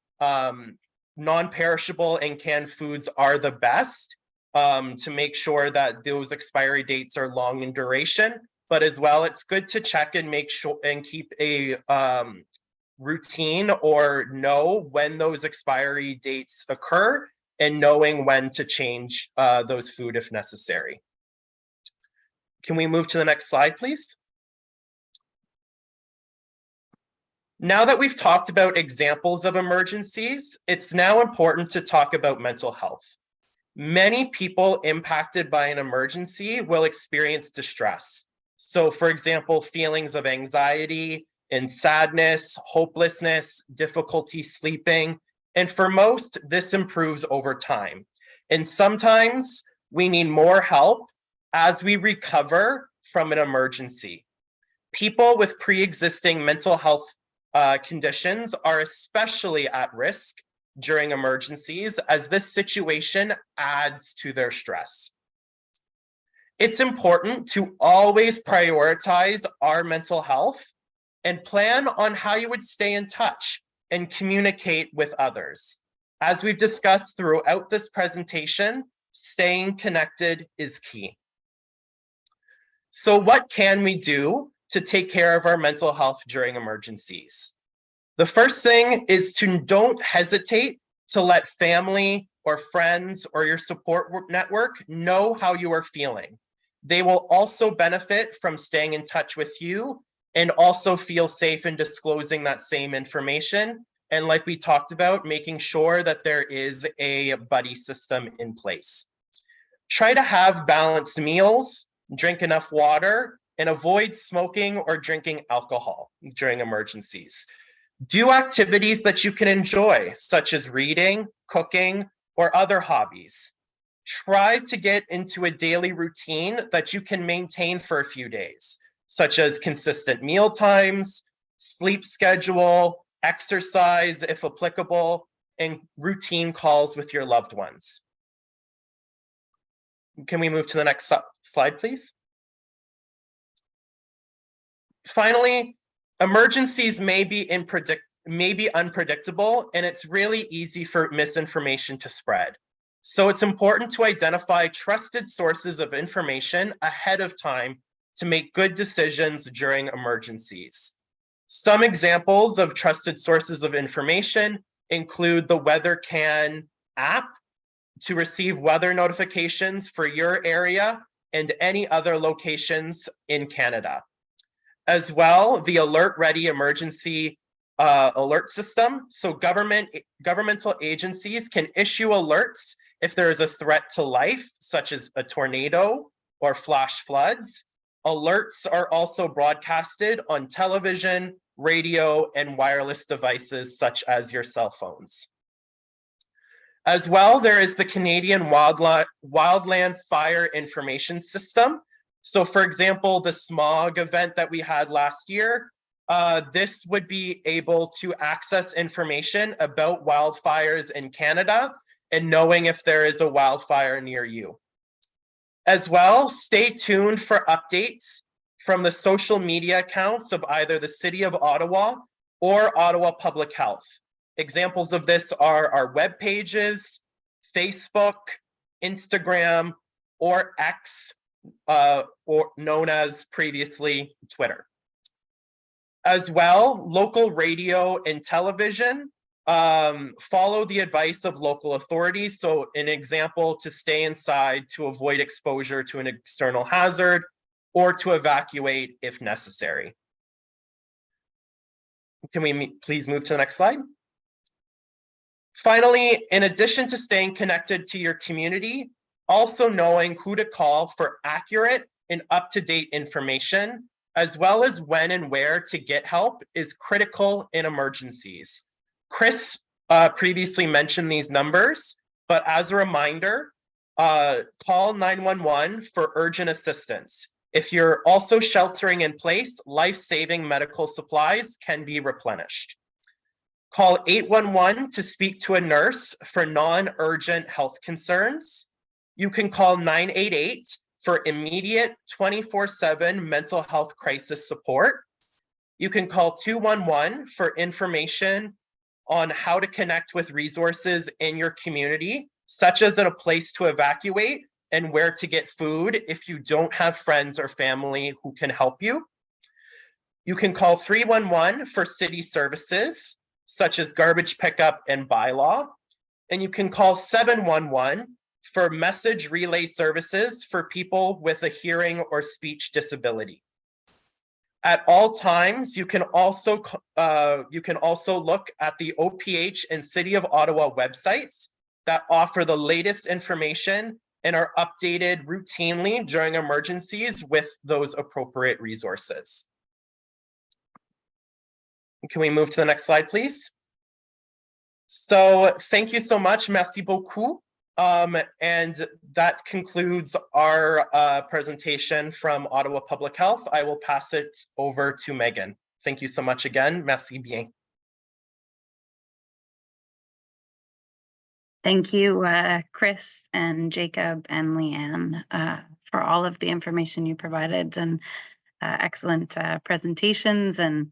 non-perishable and canned foods are the best to make sure that those expiry dates are long in duration. But as well, it's good to check and make sure and keep a routine or know when those expiry dates occur and knowing when to change those food if necessary. Can we move to the next slide, please? Now that we've talked about examples of emergencies, it's now important to talk about mental health. Many people impacted by an emergency will experience distress. So, for example, feelings of anxiety and sadness, hopelessness, difficulty sleeping, and for most, this improves over time. And sometimes we need more help as we recover from an emergency. People with pre-existing mental health conditions are especially at risk during emergencies, as this situation adds to their stress. It's important to always prioritize our mental health and plan on how you would stay in touch and communicate with others. As we've discussed throughout this presentation, staying connected is key. So what can we do to take care of our mental health during emergencies? The first thing is to don't hesitate to let family or friends or your support network know how you are feeling. They will also benefit from staying in touch with you and also feel safe in disclosing that same information. And like we talked about, making sure that there is a buddy system in place. Try to have balanced meals, drink enough water, and avoid smoking or drinking alcohol during emergencies. Do activities that you can enjoy, such as reading, cooking, or other hobbies. Try to get into a daily routine that you can maintain for a few days, such as consistent meal times, sleep schedule, exercise if applicable, and routine calls with your loved ones. Can we move to the next slide, please? Finally, emergencies may be unpredictable, and it's really easy for misinformation to spread. So it's important to identify trusted sources of information ahead of time to make good decisions during emergencies. Some examples of trusted sources of information include the WeatherCan app to receive weather notifications for your area and any other locations in Canada. As well, the Alert Ready emergency alert system. So governmental agencies can issue alerts if there is a threat to life, such as a tornado or flash floods. Alerts are also broadcasted on television, radio, and wireless devices such as your cell phones. As well, there is the Canadian Wildland Fire Information System. So for example, the smog event that we had last year, this would be able to access information about wildfires in Canada and knowing if there is a wildfire near you. As well, stay tuned for updates from the social media accounts of either the City of Ottawa or Ottawa Public Health. Examples of this are our web pages, Facebook, Instagram, or X, or known as previously Twitter. As well, local radio and television follow the advice of local authorities. So an example, to stay inside to avoid exposure to an external hazard or to evacuate if necessary. Can we please move to the next slide? Finally, in addition to staying connected to your community, also knowing who to call for accurate and up-to-date information, as well as when and where to get help, is critical in emergencies. Chris previously mentioned these numbers, but as a reminder, call 911 for urgent assistance. If you're also sheltering in place, life-saving medical supplies can be replenished. Call 811 to speak to a nurse for non-urgent health concerns. You can call 988 for immediate 24/7 mental health crisis support. You can call 211 for information on how to connect with resources in your community, such as a place to evacuate and where to get food if you don't have friends or family who can help you. You can call 311 for city services, such as garbage pickup and bylaw. And you can call 711 for message relay services for people with a hearing or speech disability. At all times, you can also look at the OPH and City of Ottawa websites that offer the latest information and are updated routinely during emergencies with those appropriate resources. Can we move to the next slide, please? So thank you so much. Merci beaucoup. And that concludes our presentation from Ottawa Public Health. I will pass it over to Megan. Thank you so much again. Merci bien. Thank you, Chris and Jacob and Leanne, for all of the information you provided and excellent presentations, and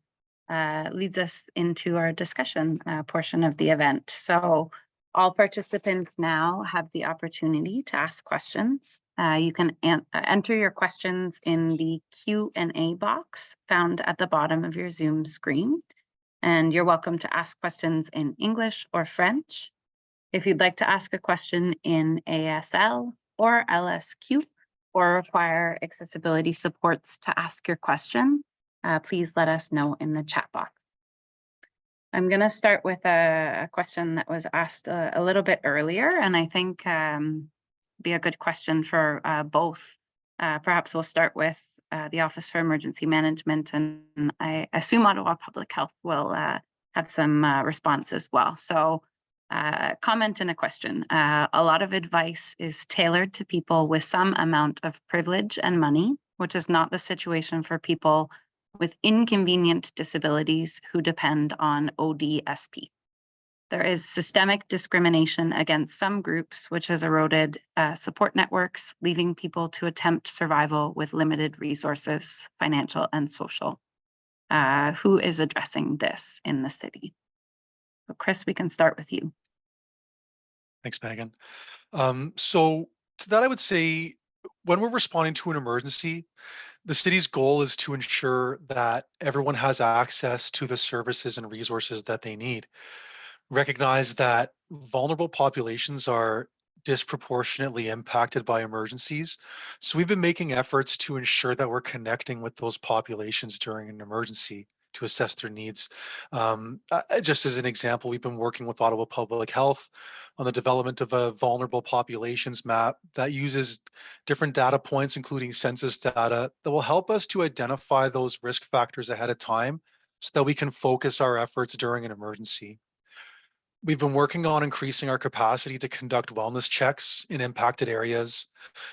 leads us into our discussion portion of the event. So all participants now have the opportunity to ask questions. You can enter your questions in the Q&A box found at the bottom of your Zoom screen. And you're welcome to ask questions in English or French. If you'd like to ask a question in ASL or LSQ or require accessibility supports to ask your question, please let us know in the chat box. I'm going to start with a question that was asked a little bit earlier, and I think be a good question for both. Perhaps we'll start with the Office for Emergency Management, and I assume Ottawa Public Health will have some response as well. So comment and a question. A lot of advice is tailored to people with some amount of privilege and money, which is not the situation for people with inconvenient disabilities who depend on ODSP. There is systemic discrimination against some groups, which has eroded support networks, leaving people to attempt survival with limited resources, financial and social. Who is addressing this in the city? So Chris, we can start with you. Thanks, Megan. So to that, I would say when we're responding to an emergency, the city's goal is to ensure that everyone has access to the services and resources that they need. Recognize that vulnerable populations are disproportionately impacted by emergencies. So we've been making efforts to ensure that we're connecting with those populations during an emergency to assess their needs. Just as an example, we've been working with Ottawa Public Health on the development of a vulnerable populations map that uses different data points, including census data, that will help us to identify those risk factors ahead of time so that we can focus our efforts during an emergency. We've been working on increasing our capacity to conduct wellness checks in impacted areas.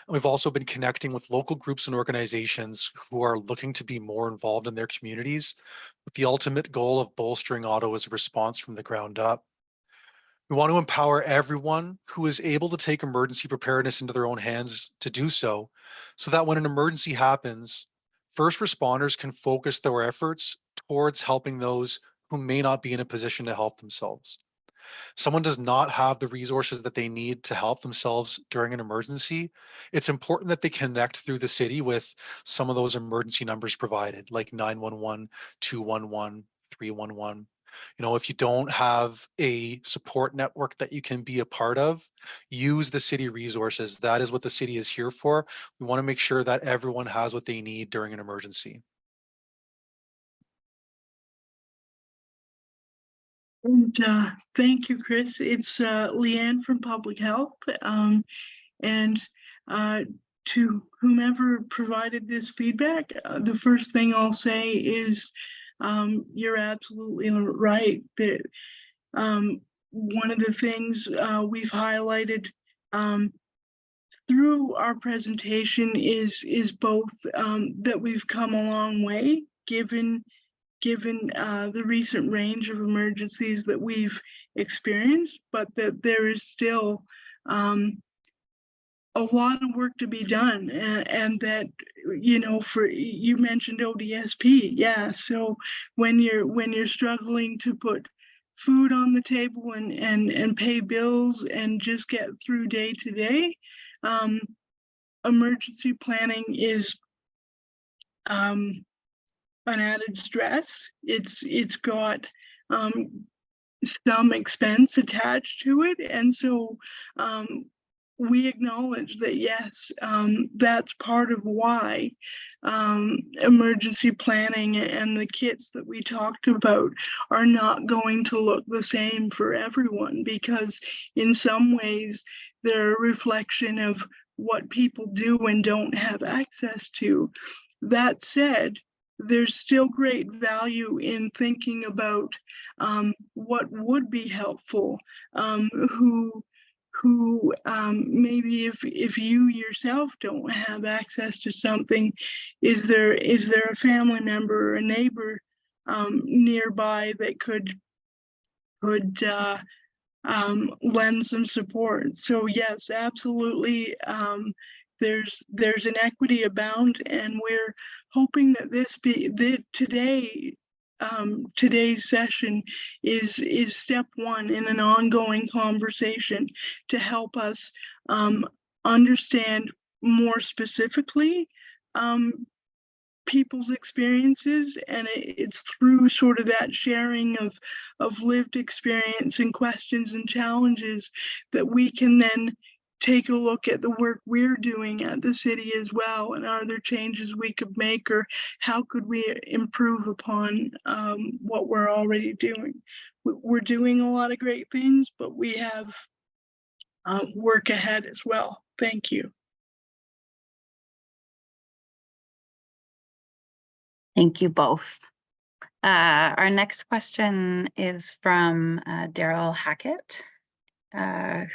And we've also been connecting with local groups and organizations who are looking to be more involved in their communities with the ultimate goal of bolstering Ottawa's response from the ground up. We want to empower everyone who is able to take emergency preparedness into their own hands to do so that when an emergency happens, first responders can focus their efforts towards helping those who may not be in a position to help themselves. Someone does not have the resources that they need to help themselves during an emergency, it's important that they connect through the city with some of those emergency numbers provided, like 911, 211, 311. You know, if you don't have a support network that you can be a part of, use the city resources. That is what the city is here for. We want to make sure that everyone has what they need during an emergency. And thank you, Chris. It's Leanne from Public Health. And to whomever provided this feedback, the first thing I'll say is you're absolutely right that One of the things we've highlighted through our presentation is both that we've come a long way given the recent range of emergencies that we've experienced, but that there is still a lot of work to be done, and that, you know, for you mentioned ODSP, yeah. So when you're struggling to put food on the table and pay bills and just get through day to day, emergency planning is an added stress. It's got some expense attached to it, and so we acknowledge that, yes, that's part of why emergency planning and the kits that we talked about are not going to look the same for everyone, because in some ways they're a reflection of what people do and don't have access to. That said, there's still great value in thinking about what would be helpful, who maybe if you yourself don't have access to something, is there a family member or a neighbor nearby that could lend some support? So yes, absolutely. There's an equity abound, and we're hoping that today's session is step one in an ongoing conversation to help us understand more specifically people's experiences, and it's through sort of that sharing of lived experience and questions and challenges that we can then take a look at the work we're doing at the city as well, and are there changes we could make, or how could we improve upon what we're already doing. We're doing a lot of great things, but we have work ahead as well. Thank you. Thank you both. Our next question is from Daryl Hackett,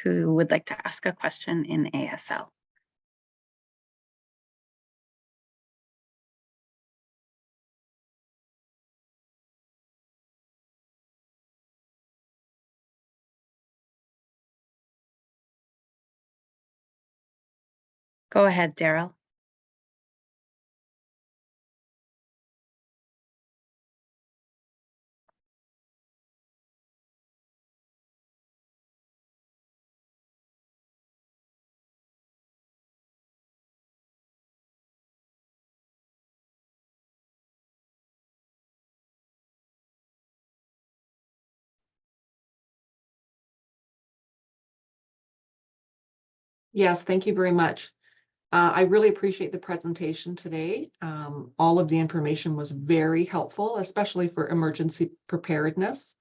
who would like to ask a question in ASL. Go ahead, Daryl. Yes, thank you very much. I really appreciate the presentation today. All of the information was very helpful, especially for emergency preparedness.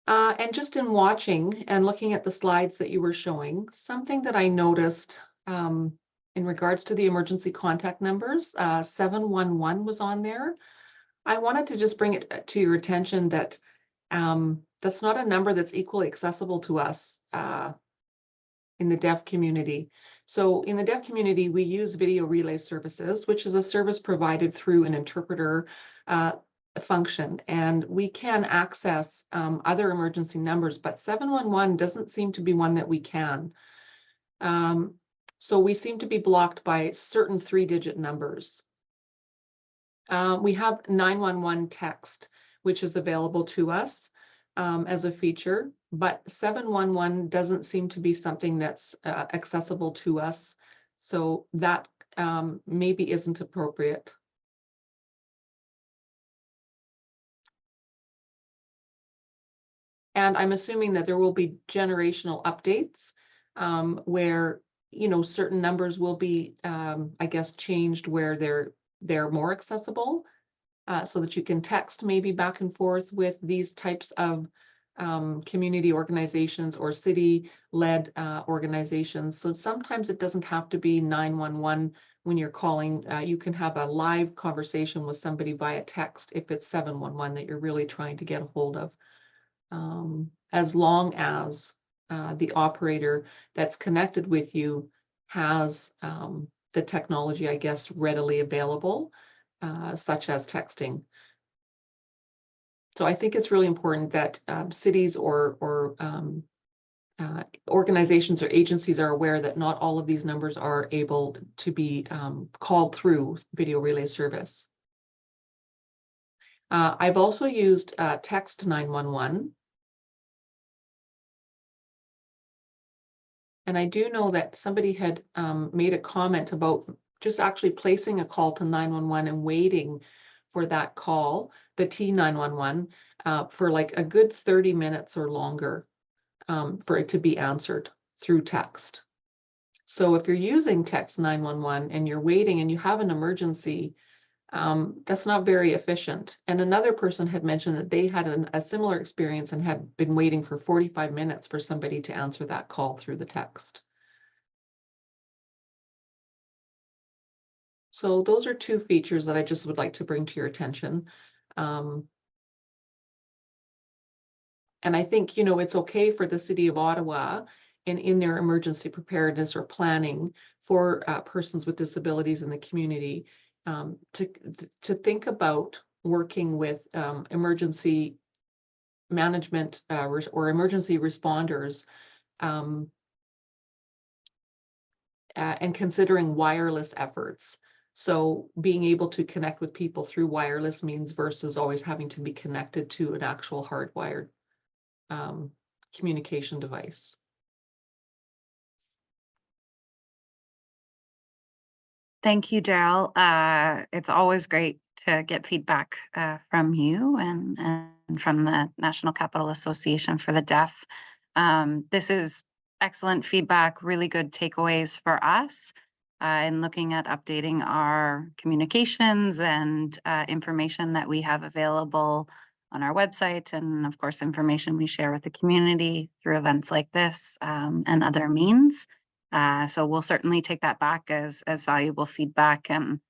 And just in watching and looking at the slides that you were showing, something that I noticed in regards to the emergency contact numbers, 711 was on there. I wanted to just bring it to your attention that that's not a number that's equally accessible to us in the deaf community. So in the deaf community, we use video relay services, which is a service provided through an interpreter function, and we can access other emergency numbers, but 711 doesn't seem to be one that we can. So we seem to be blocked by certain 3-digit numbers. We have 911 text, which is available to us as a feature, but 711 doesn't seem to be something that's accessible to us. So that maybe isn't appropriate. And I'm assuming that there will be generational updates where, you know, certain numbers will be, I guess, changed where they're more accessible, so that you can text maybe back and forth with these types of community organizations or city-led organizations. So sometimes it doesn't have to be 911 when you're calling. You can have a live conversation with somebody via text if it's 711 that you're really trying to get a hold of. as long as the operator that's connected with you has the technology, I guess, readily available, such as texting. So I think it's really important that cities or organizations or agencies are aware that not all of these numbers are able to be called through video relay service. I've also used text 911. And I do know that somebody had made a comment about just actually placing a call to 911 and waiting for that call, the T911, for like a good 30 minutes or longer for it to be answered through text. So if you're using text 911 and you're waiting and you have an emergency, that's not very efficient. And another person had mentioned that they had a similar experience and had been waiting for 45 minutes for somebody to answer that call through the text. So those are two features that I just would like to bring to your attention. And I think, you know, it's okay for the city of Ottawa in their emergency preparedness or planning for persons with disabilities in the community to think about working with emergency management or emergency responders and considering wireless efforts. So being able to connect with people through wireless means versus always having to be connected to an actual hardwired communication device. Thank you, Daryl. It's always great to get feedback from you and from the National Capital Association for the Deaf. This is excellent feedback, really good takeaways for us in looking at updating our communications and information that we have available on our website, and of course, information we share with the community through events like this and other means. So we'll certainly take that back as valuable feedback, and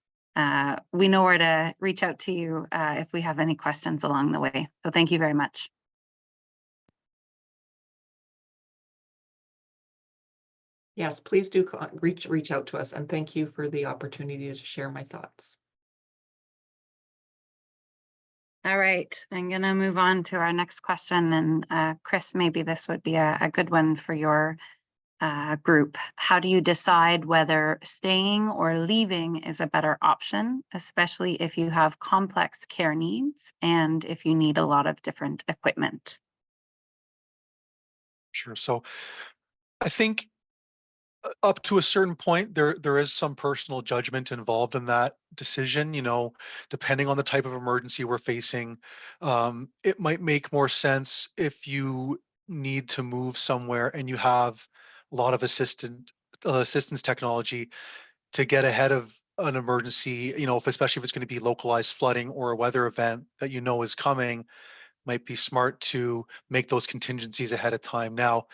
we know where to reach out to you if we have any questions along the way. So thank you very much. Yes, please do reach out to us, and thank you for the opportunity to share my thoughts. All right, I'm going to move on to our next question, and Chris, maybe this would be a good one for your group. How do you decide whether staying or leaving is a better option, especially if you have complex care needs and if you need a lot of different equipment? Sure. So I think up to a certain point, there is some personal judgment involved in that decision. You know, depending on the type of emergency we're facing, it might make more sense if you need to move somewhere and you have a lot of assistance technology to get ahead of an emergency. You know, especially if it's going to be localized flooding or a weather event that you know is coming, might be smart to make those contingencies ahead of time. Now,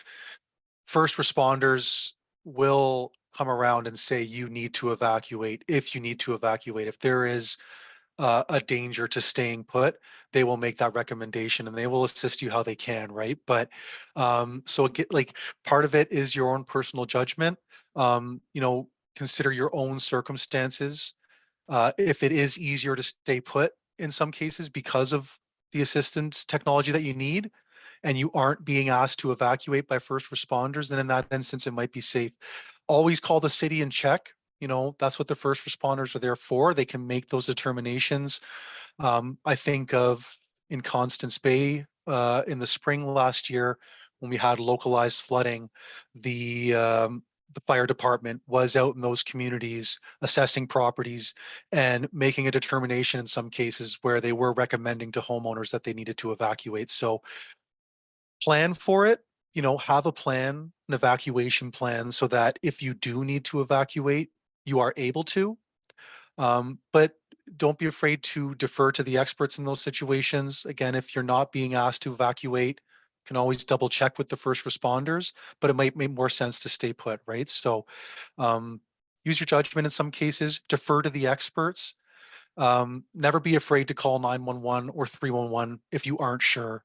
first responders will come around and say you need to evacuate if you need to evacuate. If there is a danger to staying put, they will make that recommendation and they will assist you how they can, right? But so like part of it is your own personal judgment. You know, consider your own circumstances. If it is easier to stay put in some cases because of the assistance technology that you need, and you aren't being asked to evacuate by first responders, then in that instance, it might be safe. Always call the city and check. You know, that's what the first responders are there for. They can make those determinations. I think of in Constance Bay in the spring last year when we had localized flooding, the fire department was out in those communities assessing properties and making a determination in some cases where they were recommending to homeowners that they needed to evacuate. So plan for it, you know, have a plan, an evacuation plan so that if you do need to evacuate, you are able to. But don't be afraid to defer to the experts in those situations. Again, if you're not being asked to evacuate, you can always double check with the first responders, but it might make more sense to stay put, right? So use your judgment in some cases, defer to the experts. Never be afraid to call 911 or 311 if you aren't sure.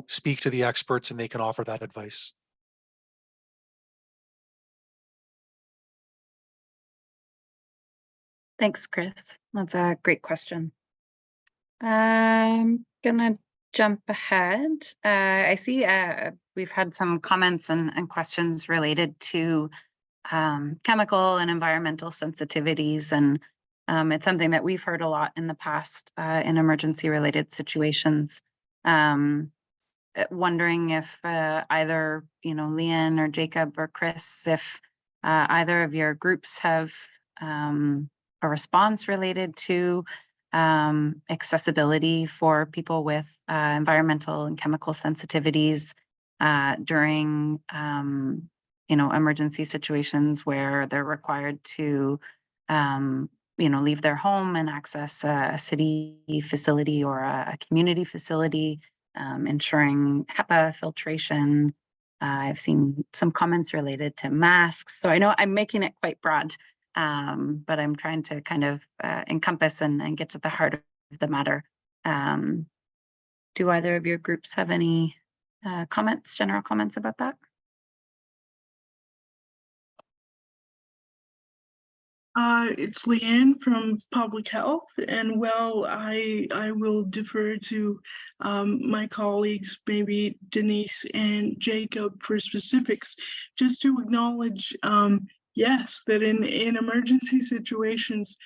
speak to the experts and they can offer that advice. Thanks, Chris. That's a great question. I'm gonna jump ahead. I see we've had some comments and questions related to chemical and environmental sensitivities, and it's something that we've heard a lot in the past in emergency related situations. Wondering if either Leanne or Jacob or Chris, if either of your groups have a response related to accessibility for people with environmental and chemical sensitivities during emergency situations where they're required to leave their home and access a city facility or a community facility, ensuring HEPA filtration. I've seen some comments related to masks. So I know I'm making it quite broad, but I'm trying to kind of encompass and get to the heart of the matter. Do either of your groups have any general comments about that? It's Leanne from Public Health, and I will defer to my colleagues, maybe Denise and Jacob, for specifics. Just to acknowledge, yes, that in emergency situations,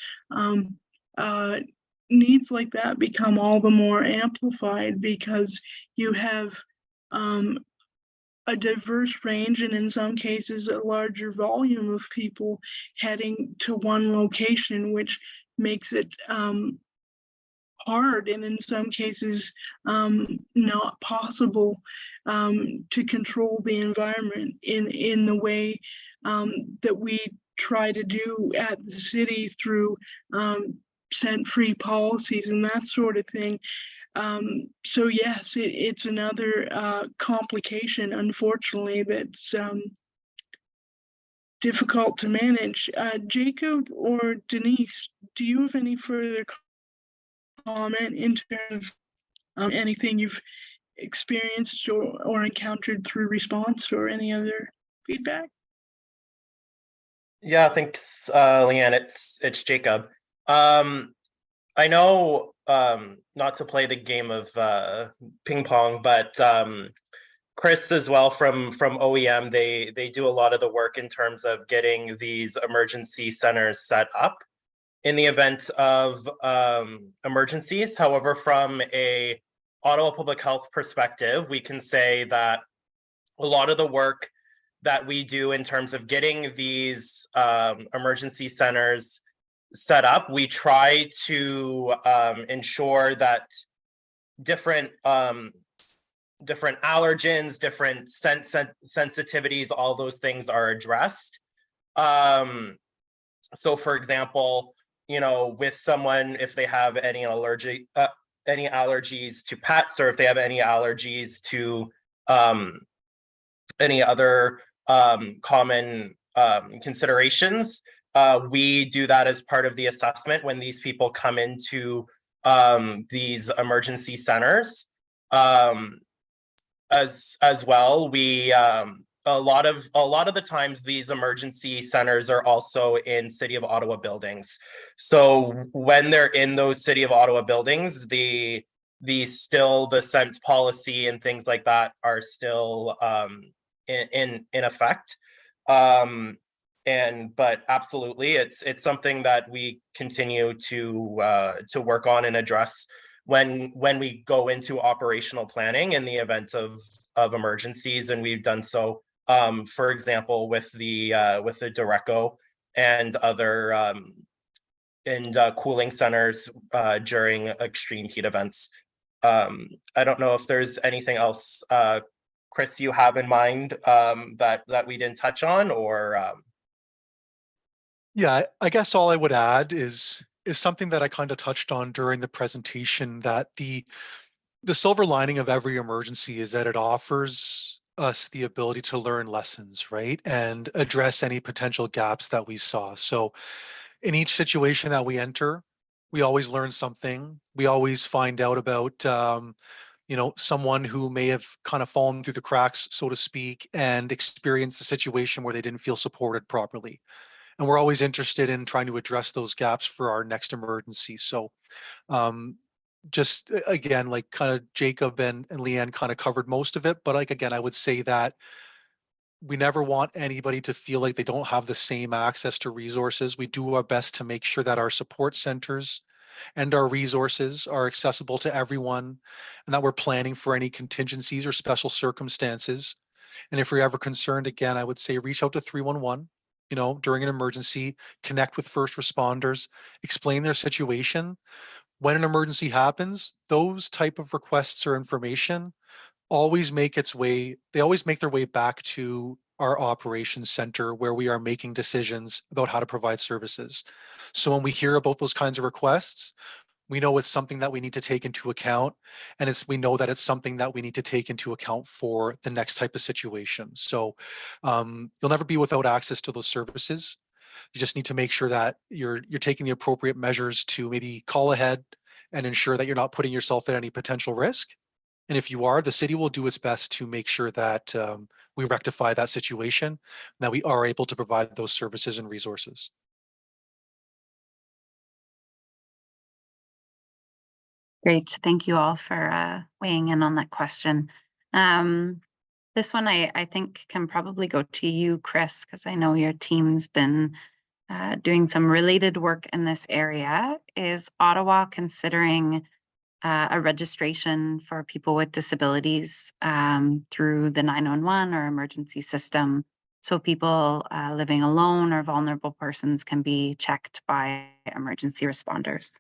needs like that become all the more amplified because you have a diverse range, and in some cases a larger volume of people heading to one location, which makes it hard, and in some cases not possible to control the environment in the way that we try to do at the city through scent-free policies and that sort of thing. So yes, it's another complication, unfortunately, that's difficult to manage. Jacob or Denise, do you have any further comment in terms of anything you've experienced or encountered through response, or any other feedback? Yeah, thanks, Leanne. It's Jacob. I know, not to play the game of ping pong, but Chris as well from OEM, they do a lot of the work in terms of getting these emergency centers set up in the event of emergencies. However, from a Ottawa Public Health perspective, we can say that a lot of the work that we do in terms of getting these emergency centers set up, we try to ensure that different allergens, different sensitivities, all those things are addressed. So for example, with someone, if they have any allergies to pets, or if they have any allergies to any other common considerations, we do that as part of the assessment when these people come into these emergency centers. As well, we a lot of the times these emergency centers are also in City of Ottawa buildings. So when they're in those City of Ottawa buildings, the sense policy and things like that are still in effect. But absolutely, it's something that we continue to work on and address when we go into operational planning in the event of emergencies, and we've done so, for example, with the Dureco and other cooling centers during extreme heat events. I don't know if there's anything else, Chris, you have in mind that we didn't touch on, or Yeah, I guess all I would add is something that I kind of touched on during the presentation, that the silver lining of every emergency is that it offers us the ability to learn lessons, right? And address any potential gaps that we saw. So in each situation that we enter, we always learn something. We always find out about someone who may have kind of fallen through the cracks, so to speak, and experienced a situation where they didn't feel supported properly. And we're always interested in trying to address those gaps for our next emergency. So just again, like kind of Jacob and Leanne kind of covered most of it, but like again, I would say that we never want anybody to feel like they don't have the same access to resources. We do our best to make sure that our support centers and our resources are accessible to everyone, and that we're planning for any contingencies or special circumstances. And if you're ever concerned, again, I would say reach out to 311, during an emergency, connect with first responders, explain their situation. When an emergency happens, those type of requests or information always make its way, they always make their way back to our operations center where we are making decisions about how to provide services. So when we hear about those kinds of requests, we know it's something that we need to take into account, and we know that it's something that we need to take into account for the next type of situation. So you'll never be without access to those services. You just need to make sure that you're taking the appropriate measures to maybe call ahead and ensure that you're not putting yourself at any potential risk. And if you are, the city will do its best to make sure that we rectify that situation, and that we are able to provide those services and resources. Great. Thank you all for weighing in on that question. This one I think can probably go to you, Chris, because I know your team's been doing some related work in this area. Is Ottawa considering a registration for people with disabilities through the 911 or emergency system, so people living alone or vulnerable persons can be checked by emergency responders?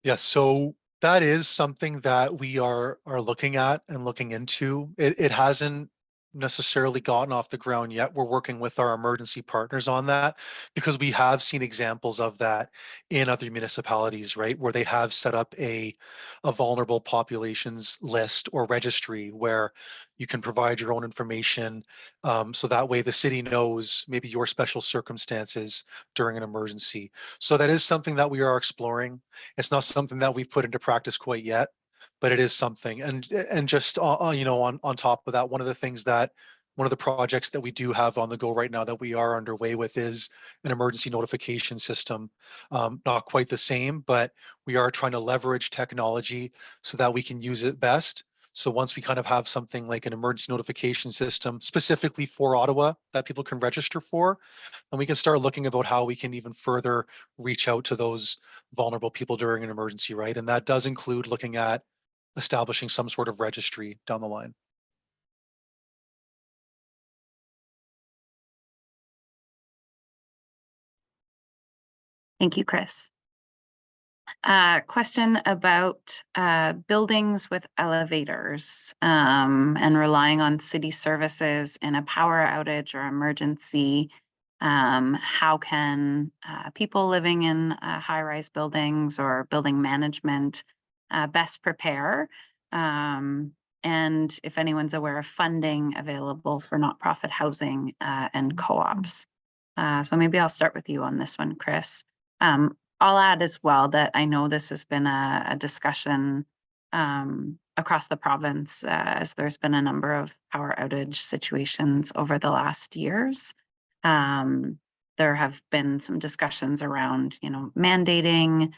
Yes, so that is something that we are looking at and looking into. It hasn't necessarily gotten off the ground yet. We're working with our emergency partners on that because we have seen examples of that in other municipalities, right? Where they have set up a vulnerable populations list or registry where you can provide your own information. So that way the city knows maybe your special circumstances during an emergency. So that is something that we are exploring. It's not something that we've put into practice quite yet, but it is something. And just on top of that, one of the projects that we do have on the go right now that we are underway with is an emergency notification system. Not quite the same, but we are trying to leverage technology so that we can use it best. So once we kind of have something like an emergency notification system specifically for Ottawa that people can register for, then we can start looking about how we can even further reach out to those vulnerable people during an emergency, right? And that does include looking at establishing some sort of registry down the line. Thank you, Chris. Question about buildings with elevators and relying on city services in a power outage or emergency. How can people living in high-rise buildings or building management best prepare? And if anyone's aware of funding available for not-profit housing and co-ops. So maybe I'll start with you on this one, Chris. I'll add as well that I know this has been a discussion across the province as there's been a number of power outage situations over the last years. There have been some discussions around, mandating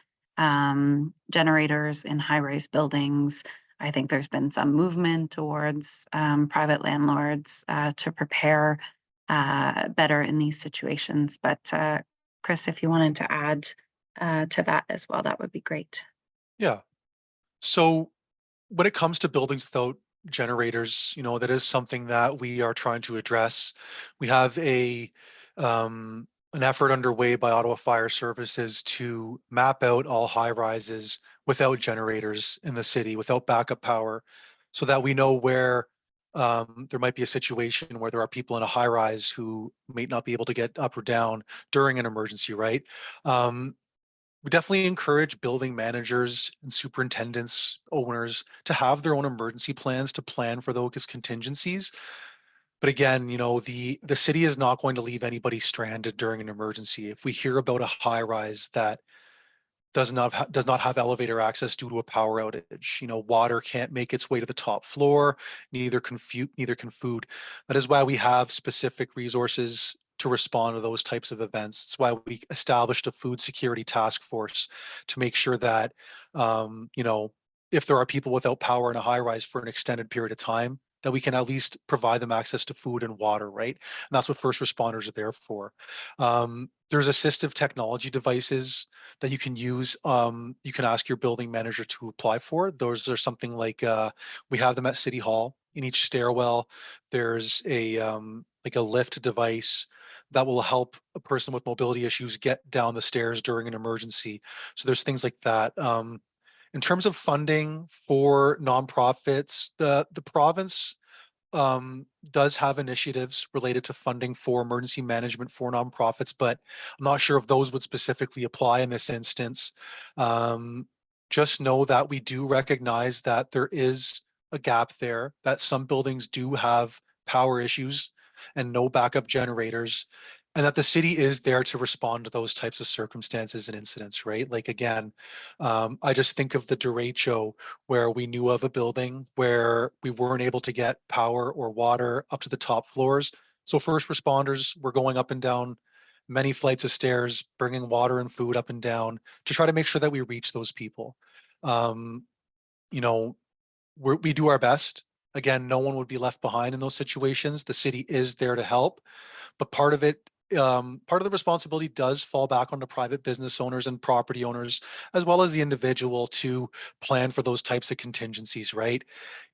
generators in high-rise buildings. I think there's been some movement towards private landlords to prepare better in these situations. But Chris, if you wanted to add to that as well, that would be great. Yeah. So when it comes to buildings without generators, that is something that we are trying to address. We have an effort underway by Ottawa Fire Services to map out all high rises without generators in the city, without backup power, so that we know where there might be a situation where there are people in a high rise who may not be able to get up or down during an emergency, right? We definitely encourage building managers and superintendents, owners to have their own emergency plans to plan for those contingencies. But again, the city is not going to leave anybody stranded during an emergency. If we hear about a high rise that does not have elevator access due to a power outage. You know, water can't make its way to the top floor, neither can food. That is why we have specific resources to respond to those types of events. It's why we established a food security task force to make sure that, you know, if there are people without power in a high rise for an extended period of time, that we can at least provide them access to food and water, right? And that's what first responders are there for. There's assistive technology devices that you can use. You can ask your building manager to apply for. Those are something like, we have them at City Hall. In each stairwell, there's a like a lift device that will help a person with mobility issues get down the stairs during an emergency. So there's things like that. In terms of funding for nonprofits, the province does have initiatives related to funding for emergency management for nonprofits, but I'm not sure if those would specifically apply in this instance. Just know that we do recognize that there is a gap there, that some buildings do have power issues and no backup generators, and that the city is there to respond to those types of circumstances and incidents, right? Like, again, I just think of the derecho where we knew of a building where we weren't able to get power or water up to the top floors. So first responders were going up and down many flights of stairs, bringing water and food up and down to try to make sure that we reach those people. You know, we do our best. Again, no one would be left behind in those situations. The city is there to help, but part of it, part of the responsibility does fall back on the private business owners and property owners, as well as the individual, to plan for those types of contingencies, right?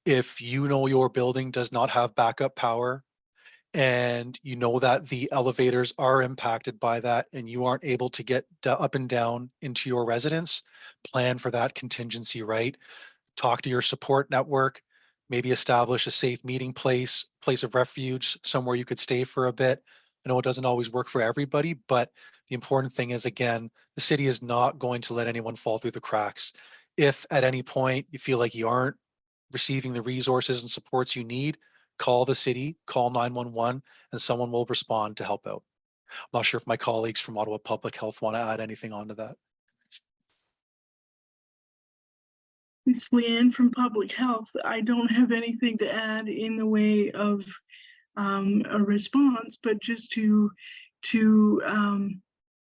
If you know your building does not have backup power, and you know that the elevators are impacted by that and you aren't able to get up and down into your residence, plan for that contingency, right? Talk to your support network, maybe establish a safe meeting place of refuge, somewhere you could stay for a bit. I know it doesn't always work for everybody, but the important thing is, again, the city is not going to let anyone fall through the cracks. If at any point you feel like you aren't receiving the resources and supports you need, call the city, call 911, and someone will respond to help out. I'm not sure if my colleagues from Ottawa Public Health want to add anything onto that. It's Leanne from Public Health. I don't have anything to add in the way of a response, but just to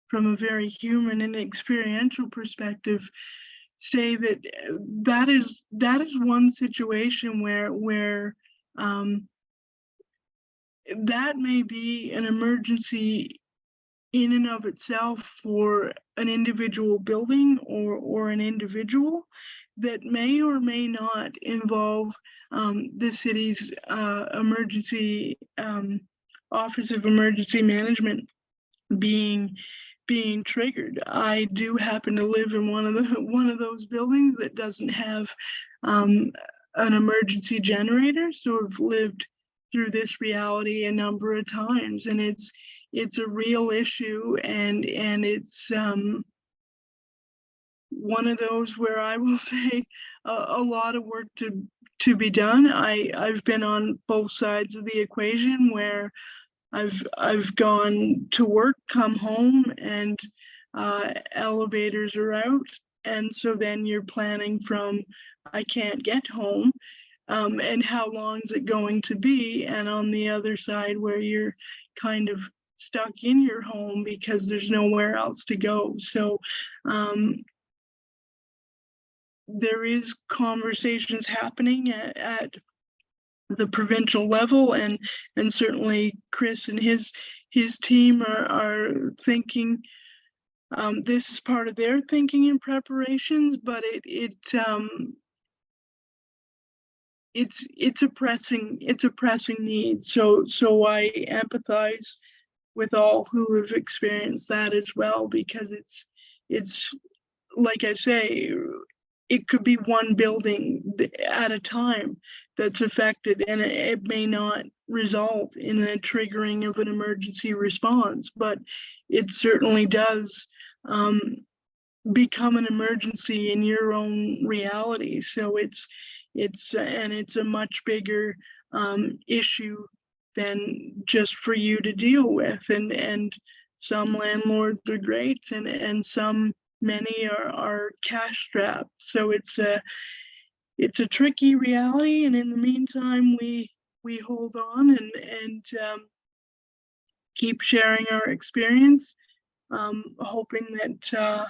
from a very human and experiential perspective, say that that is one situation where that may be an emergency in and of itself for an individual building or an individual, that may or may not involve the city's emergency Office of Emergency Management being triggered. I do happen to live in one of those buildings that doesn't have an emergency generator, so I've lived through this reality a number of times, and it's a real issue, and it's one of those where I will say a lot of work to be done. I've been on both sides of the equation where I've gone to work, come home, and elevators are out, and so then you're planning from I can't get home, and how long is it going to be? And on the other side, where you're kind of stuck in your home because there's nowhere else to go. So there is conversations happening at the provincial level, and certainly Chris and his team are thinking. This is part of their thinking and preparations, but it's a pressing need. So I empathize with all who have experienced that as well, because it's like I say, it could be one building at a time that's affected, and it may not result in a triggering of an emergency response, but it certainly does become an emergency in your own reality. So it's a much bigger issue than just for you to deal with, and some landlords are great, and some many are cash strapped. So it's a tricky reality, and in the meantime, we hold on and keep sharing our experience, hoping that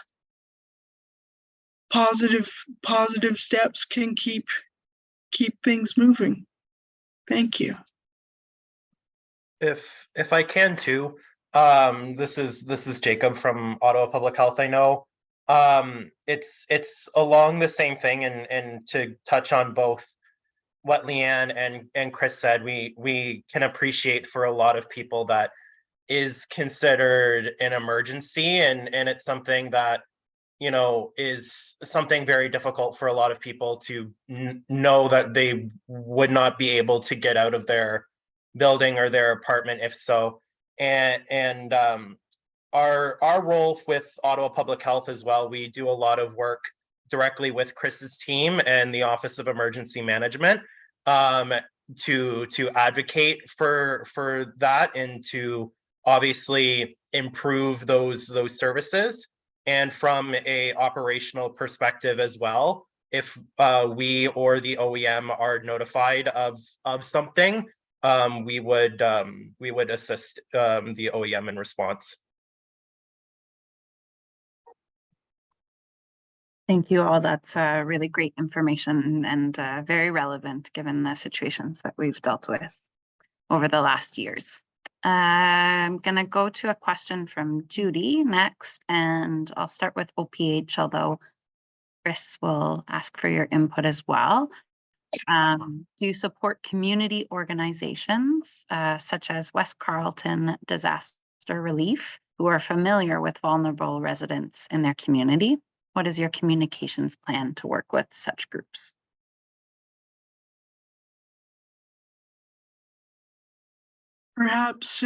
positive steps can keep things moving. Thank you. If I can too, this is Jacob from Ottawa Public Health. I know it's along the same thing, and to touch on both what Leanne and Chris said, we can appreciate for a lot of people that is considered an emergency, and it's something that, you know, is something very difficult for a lot of people to know that they would not be able to get out of their building or their apartment if so. And our role with Ottawa Public Health as well, we do a lot of work directly with Chris's team and the Office of Emergency Management, to advocate for that and to obviously improve those services. And from a operational perspective as well, if we or the OEM are notified of something, we would assist the OEM in response. Thank you all. That's really great information and very relevant given the situations that we've dealt with over the last years. I'm going to go to a question from Judy next, and I'll start with OPH, although Chris will ask for your input as well. Do you support community organizations such as West Carleton Disaster Relief, who are familiar with vulnerable residents in their community? What is your communications plan to work with such groups? Perhaps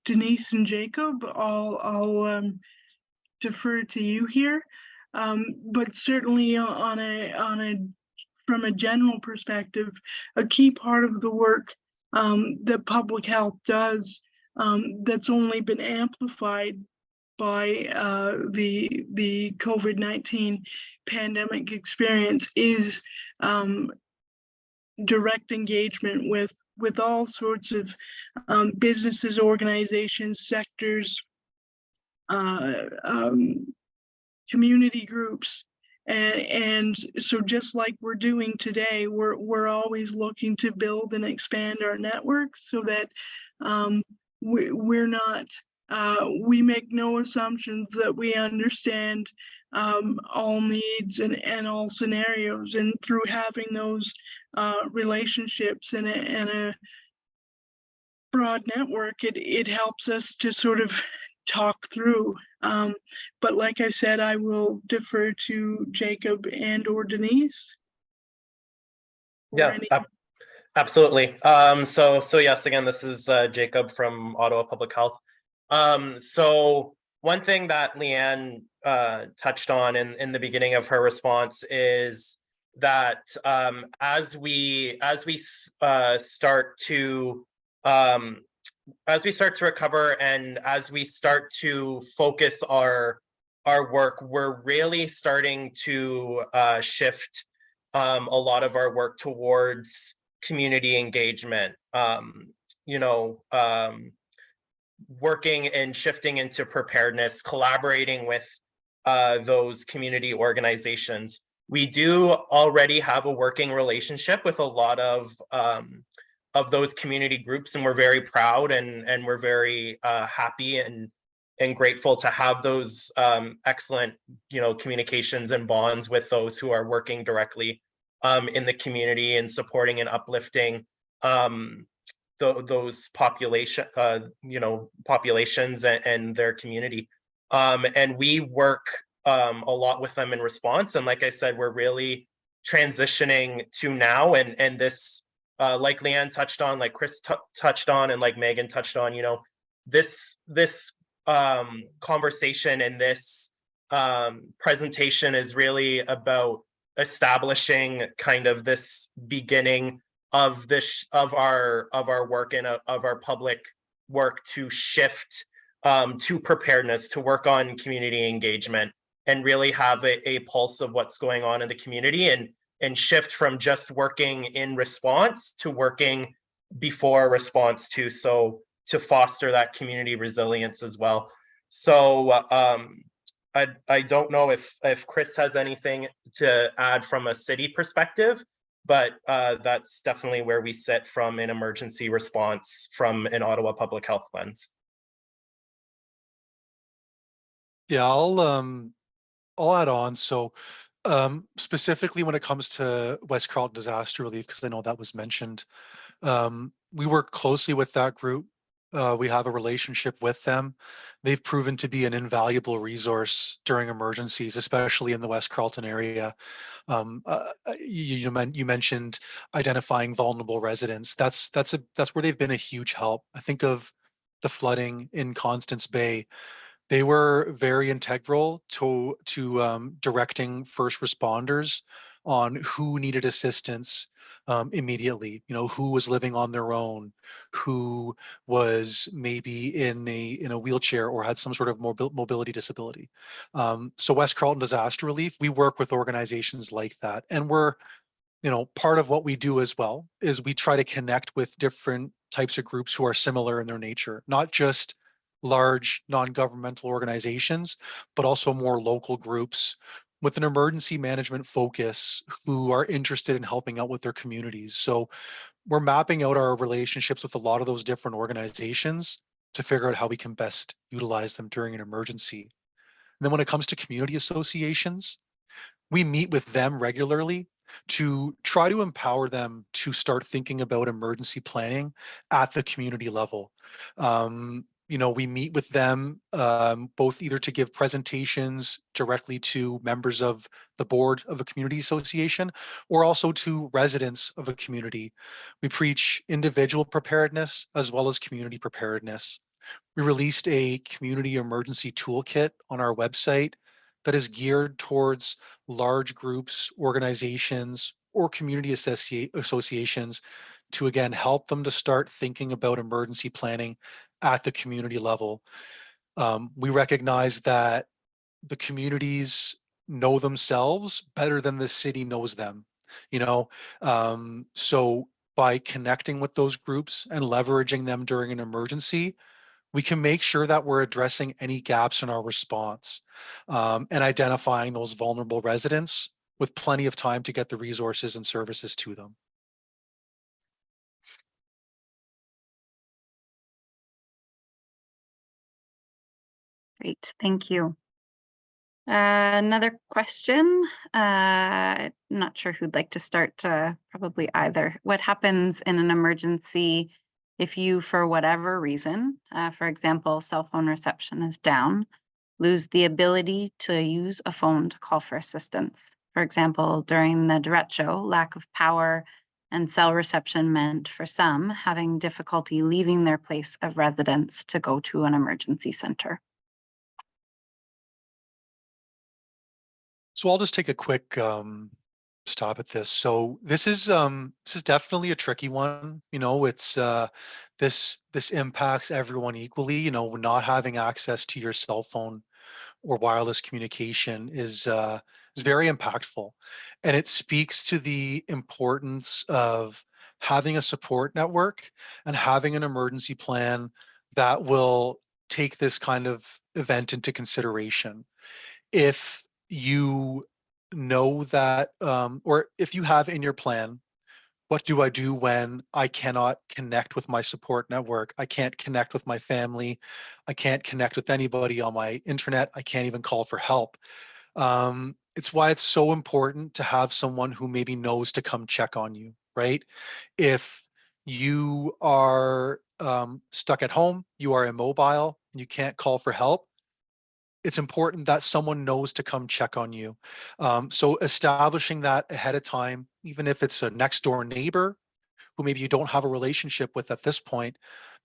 Denise and Jacob, I'll defer to you here, but certainly from a general perspective, a key part of the work that public health does, that's only been amplified by the COVID-19 pandemic experience, is direct engagement with all sorts of businesses, organizations, sectors, community groups. And so just like we're doing today, we're always looking to build and expand our network so that we're not, we make no assumptions that we understand all needs and all scenarios. And through having those relationships and a broad network, it helps us to sort of talk through. But like I said, I will defer to Jacob and or Denise. Yeah, absolutely. So yes, again, this is Jacob from Ottawa Public Health. So one thing that Leanne touched on in the beginning of her response is that as we start to recover and as we start to focus our work, we're really starting to shift a lot of our work towards community engagement, working and shifting into preparedness, collaborating with those community organizations. We do already have a working relationship with a lot of those community groups, and we're very proud and we're very happy and grateful to have those excellent, communications and bonds with those who are working directly in the community and supporting and uplifting those populations and their community. And we work a lot with them in response. And like I said, we're really transitioning to now, and this, like Leanne touched on, like Chris touched on, and like Megan touched on, this conversation and this presentation is really about establishing kind of this beginning of our work and of our public work to shift to preparedness, to work on community engagement and really have a pulse of what's going on in the community, and shift from just working in response to working before response too, so to foster that community resilience as well. So I don't know if Chris has anything to add from a city perspective, but that's definitely where we sit from an emergency response from an Ottawa public health lens. Yeah, I'll add on. So specifically when it comes to West Carleton disaster relief, because I know that was mentioned, we work closely with that group. We have a relationship with them. They've proven to be an invaluable resource during emergencies, especially in the West Carleton area. You mentioned identifying vulnerable residents. That's where they've been a huge help. I think of the flooding in Constance Bay. They were very integral to directing first responders on who needed assistance immediately. You know, who was living on their own, who was maybe in a wheelchair or had some sort of mobility disability. So West Carleton Disaster Relief, we work with organizations like that, and we're, you know, part of what we do as well is we try to connect with different types of groups who are similar in their nature, not just large non-governmental organizations, but also more local groups with an emergency management focus who are interested in helping out with their communities. So we're mapping out our relationships with a lot of those different organizations to figure out how we can best utilize them during an emergency. And then when it comes to community associations, we meet with them regularly to try to empower them to start thinking about emergency planning at the community level. You know, we meet with them both either to give presentations directly to members of the board of a community association or also to residents of a community. We preach individual preparedness as well as community preparedness. We released a community emergency toolkit on our website that is geared towards large groups, organizations, or community associations to again help them to start thinking about emergency planning at the community level. We recognize that the communities know themselves better than the city knows them, you know. So by connecting with those groups and leveraging them during an emergency, we can make sure that we're addressing any gaps in our response and identifying those vulnerable residents with plenty of time to get the resources and services to them. Great, thank you. Another question. Not sure who'd like to start, probably either. What happens in an emergency if you, for whatever reason, for example, cell phone reception is down, lose the ability to use a phone to call for assistance? For example, during the derecho, lack of power and cell reception meant for some having difficulty leaving their place of residence to go to an emergency center. So I'll just take a quick stop at this. So this is definitely a tricky one. You know, it's this impacts everyone equally. You know, not having access to your cell phone or wireless communication is very impactful, and it speaks to the importance of having a support network and having an emergency plan that will take this kind of event into consideration. If you know that, or if you have in your plan, what do I do when I cannot connect with my support network? I can't connect with my family. I can't connect with anybody on my internet. I can't even call for help. It's why it's so important to have someone who maybe knows to come check on you, right? If you are stuck at home, you are immobile, and you can't call for help, it's important that someone knows to come check on you. So establishing that ahead of time, even if it's a next door neighbor who maybe you don't have a relationship with at this point,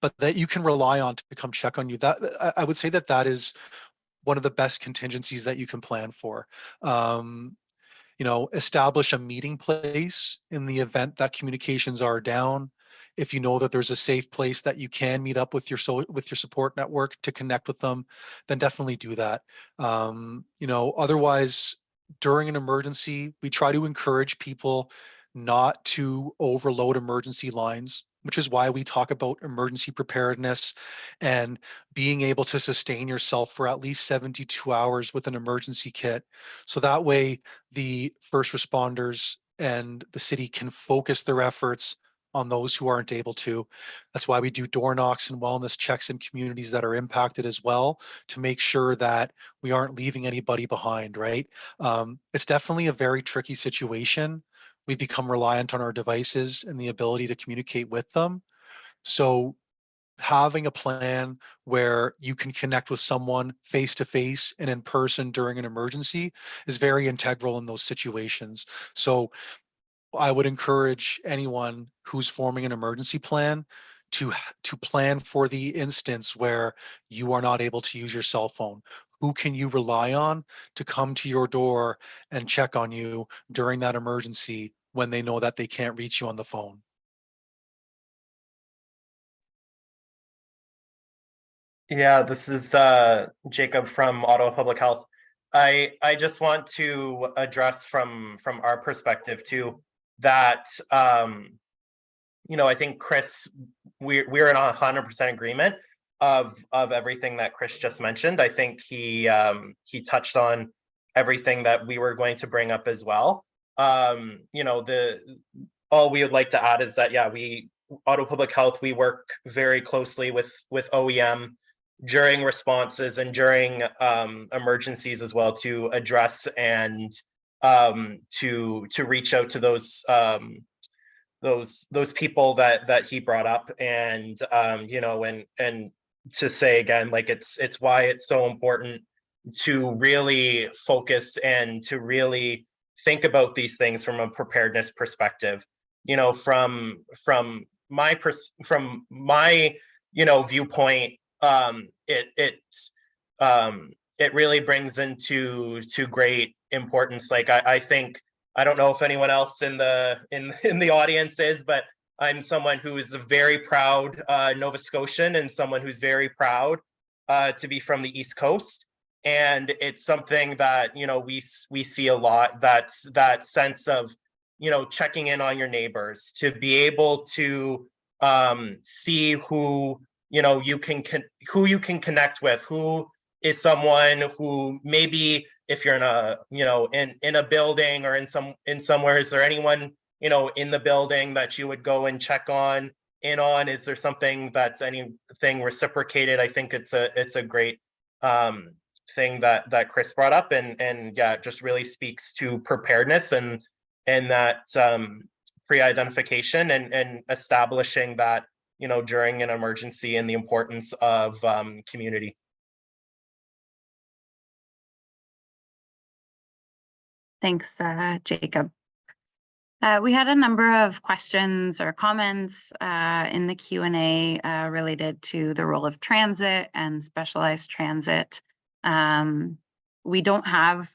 but that you can rely on to come check on you. That I would say that that is one of the best contingencies that you can plan for. You know, establish a meeting place in the event that communications are down. If you know that there's a safe place that you can meet up with your support network to connect with them, then definitely do that. Otherwise, during an emergency, we try to encourage people not to overload emergency lines, which is why we talk about emergency preparedness and being able to sustain yourself for at least 72 hours with an emergency kit. So that way the first responders and the city can focus their efforts on those who aren't able to. That's why we do door knocks and wellness checks in communities that are impacted as well, to make sure that we aren't leaving anybody behind, right? It's definitely a very tricky situation. We've become reliant on our devices and the ability to communicate with them. So having a plan where you can connect with someone face to face and in person during an emergency is very integral in those situations. So I would encourage anyone who's forming an emergency plan to plan for the instance where you are not able to use your cell phone. Who can you rely on to come to your door and check on you during that emergency when they know that they can't reach you on the phone? Yeah, this is Jacob from Ottawa Public Health. I just want to address from our perspective too that I think Chris, we're in 100% agreement of everything that Chris just mentioned. I think he touched on everything that we were going to bring up as well. All we would like to add is that Ottawa Public Health, we work very closely with OEM during responses and during emergencies as well to address and to reach out to those people that he brought up, and and to say again, like it's why it's so important to really focus and to really think about these things from a preparedness perspective. From my viewpoint, it really brings into great importance. Like I think, I don't know if anyone else in the audience is, but I'm someone who is a very proud Nova Scotian and someone who's very proud to be from the East Coast. And it's something that we see a lot. That's that sense of checking in on your neighbors, to be able to see who you can connect with, who is someone who maybe, if you're in a in a building or in somewhere, is there anyone in the building that you would go and check on? Is there something that's anything reciprocated? I think it's a great thing that Chris brought up, and yeah, it just really speaks to preparedness and that pre-identification and establishing that during an emergency, and the importance of community. Thanks, Jacob. We had a number of questions or comments in the Q&A related to the role of transit and specialized transit. We don't have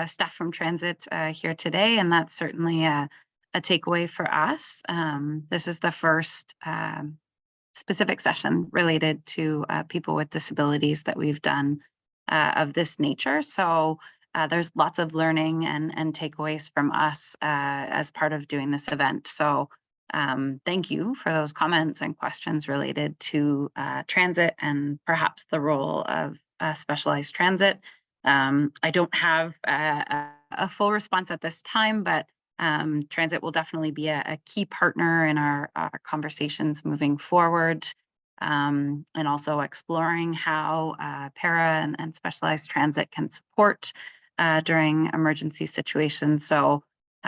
staff from transit here today, and that's certainly a takeaway for us. This is the first specific session related to people with disabilities that we've done of this nature. So there's lots of learning and takeaways from us as part of doing this event. So thank you for those comments and questions related to transit and perhaps the role of specialized transit. I don't have a full response at this time, but transit will definitely be a key partner in our conversations moving forward. And also exploring how para and specialized transit can support during emergency situations. So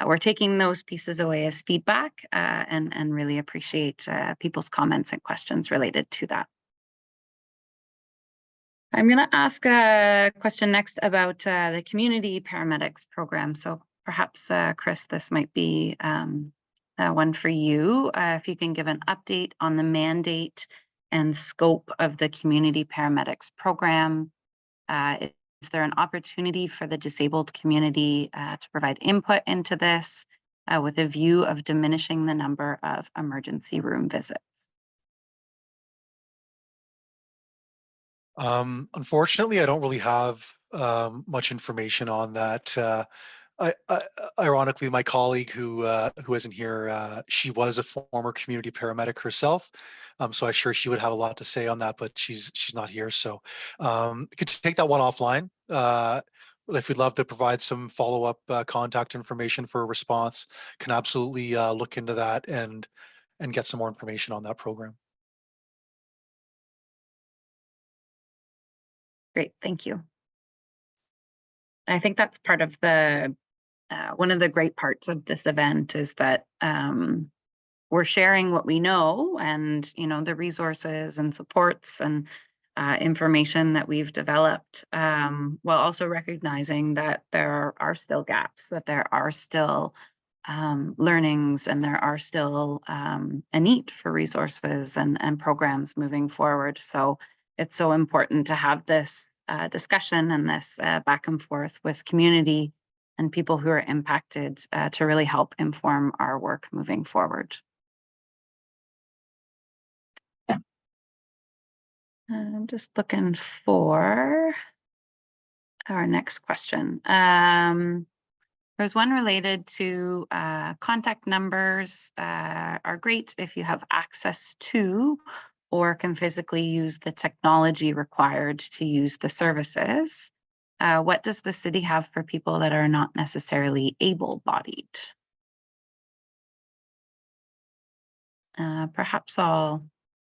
we're taking those pieces away as feedback and really appreciate people's comments and questions related to that. I'm going to ask a question next about the community paramedics program. So perhaps, Chris, this might be one for you. If you can give an update on the mandate and scope of the community paramedics program. Is there an opportunity for the disabled community to provide input into this? with a view of diminishing the number of emergency room visits. Unfortunately, I don't really have much information on that. Ironically, my colleague who isn't here, she was a former community paramedic herself, so I'm sure she would have a lot to say on that. But she's not here, so could take that one offline. If we'd love to provide some follow-up contact information for a response, can absolutely look into that and get some more information on that program. Great, thank you. I think that's part of the one of the great parts of this event is that we're sharing what we know and the resources and supports and information that we've developed, while also recognizing that there are still gaps, that there are still learnings, and there are still a need for resources and programs moving forward. So it's so important to have this discussion and this back and forth with community and people who are impacted to really help inform our work moving forward. I'm just looking for our next question. There's one related to contact numbers are great if you have access to or can physically use the technology required to use the services. What does the city have for people that are not necessarily able-bodied? Perhaps I'll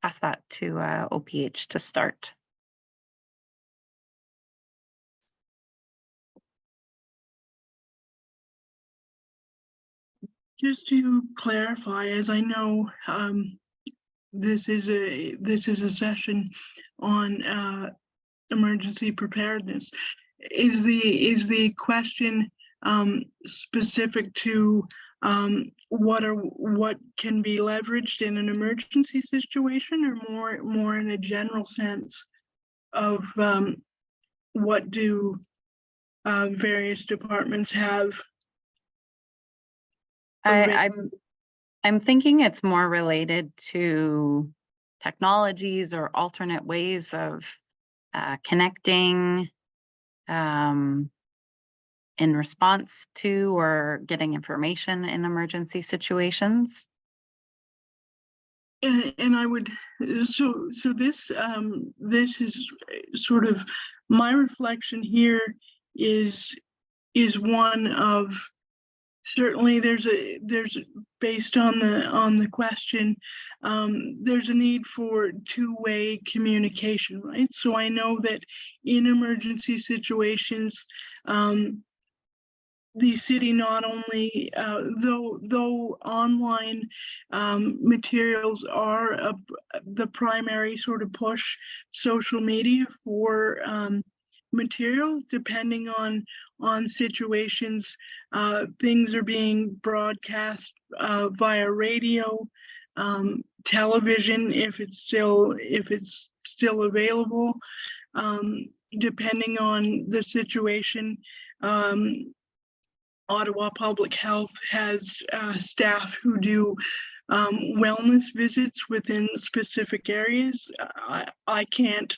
pass that to OPH to start. Just to clarify, as I know, this is a session on emergency preparedness. Is the question specific to what can be leveraged in an emergency situation, or more in a general sense of what do various departments have? I'm thinking it's more related to technologies or alternate ways of connecting in response to or getting information in emergency situations. And I would, so this is sort of my reflection here is one of, certainly there's based on the question, there's a need for two-way communication, right? So I know that in emergency situations, the city not only, though online materials are the primary sort of push, social media for material, depending on situations, things are being broadcast via radio, television, if it's still available, depending on the situation. Ottawa Public Health has staff who do wellness visits within specific areas. I can't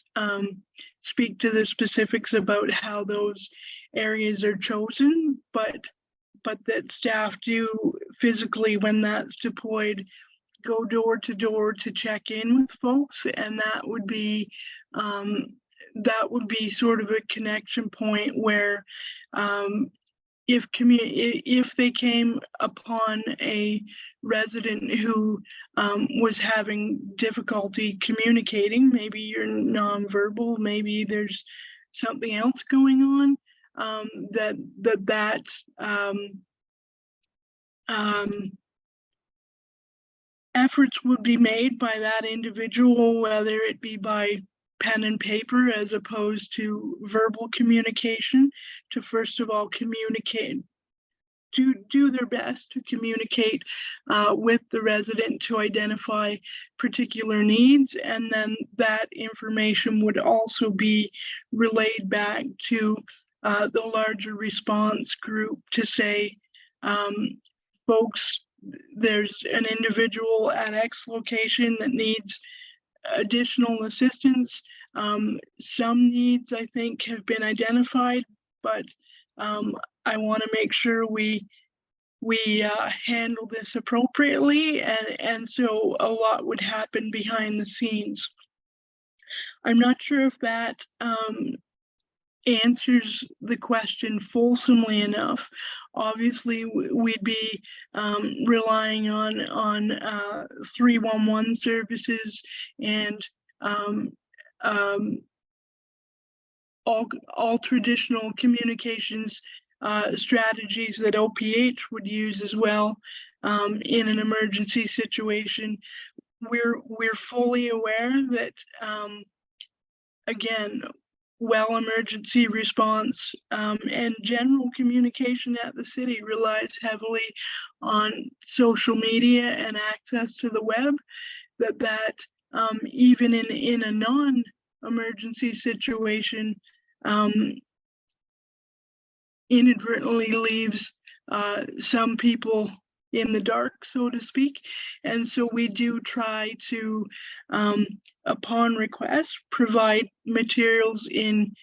speak to the specifics about how those areas are chosen, but that staff do physically, when that's deployed, go door to door to check in with folks, and that would be sort of a connection point where if they came upon a resident who was having difficulty communicating, maybe you're nonverbal, maybe there's something else going on, that efforts would be made by that individual, whether it be by pen and paper as opposed to verbal communication, to first of all communicate, do their best to communicate with the resident to identify particular needs, and then that information would also be relayed back to the larger response group to say, folks, there's an individual at X location that needs additional assistance. Some needs, I think, have been identified, but I want to make sure we handle this appropriately, and so a lot would happen behind the scenes. I'm not sure if that answers the question fulsomely enough. Obviously, we'd be relying on 311 services and all traditional communications strategies that OPH would use as well in an emergency situation. We're fully aware that again, well emergency response and general communication at the city relies heavily on social media and access to the web. That even in a non-emergency situation, inadvertently leaves some people in the dark, so to speak. And so we do try to, upon request, provide materials in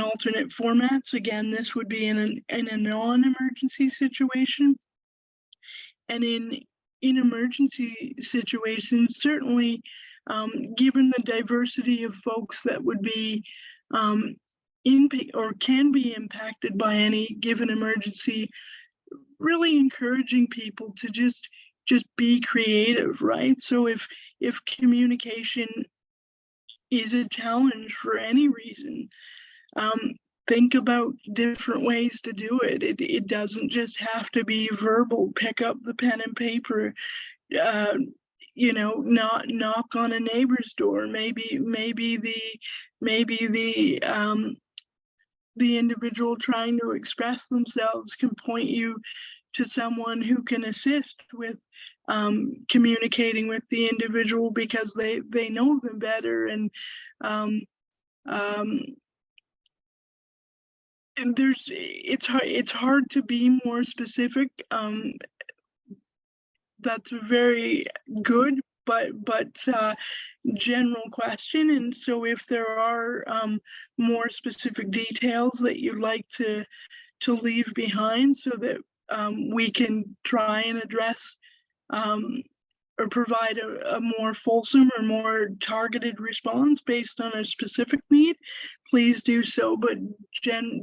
alternate formats. Again, this would be in a non-emergency situation. And in emergency situations, certainly, given the diversity of folks that would be or can be impacted by any given emergency, really encouraging people to just be creative, right? So if communication is a challenge for any reason, think about different ways to do it. It doesn't just have to be verbal. Pick up the pen and paper, not knock on a neighbor's door. Maybe the individual trying to express themselves can point you to someone who can assist with communicating with the individual because they know them better. And it's hard to be more specific. That's a very good but general question. And so if there are more specific details that you'd like to leave behind so that we can try and address or provide a more fulsome or more targeted response based on a specific need, please do so. But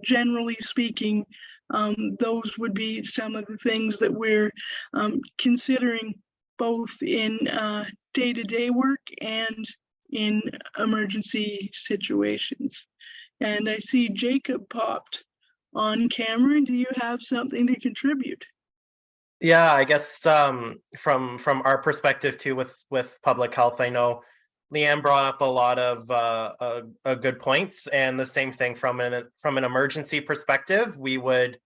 generally speaking, those would be some of the things that we're considering both in day-to-day work and in emergency situations. And I see Jacob popped on camera. Do you have something to contribute? Yeah, I guess from our perspective too, with public health, I know Leanne brought up a lot of good points, and the same thing from an emergency perspective, we would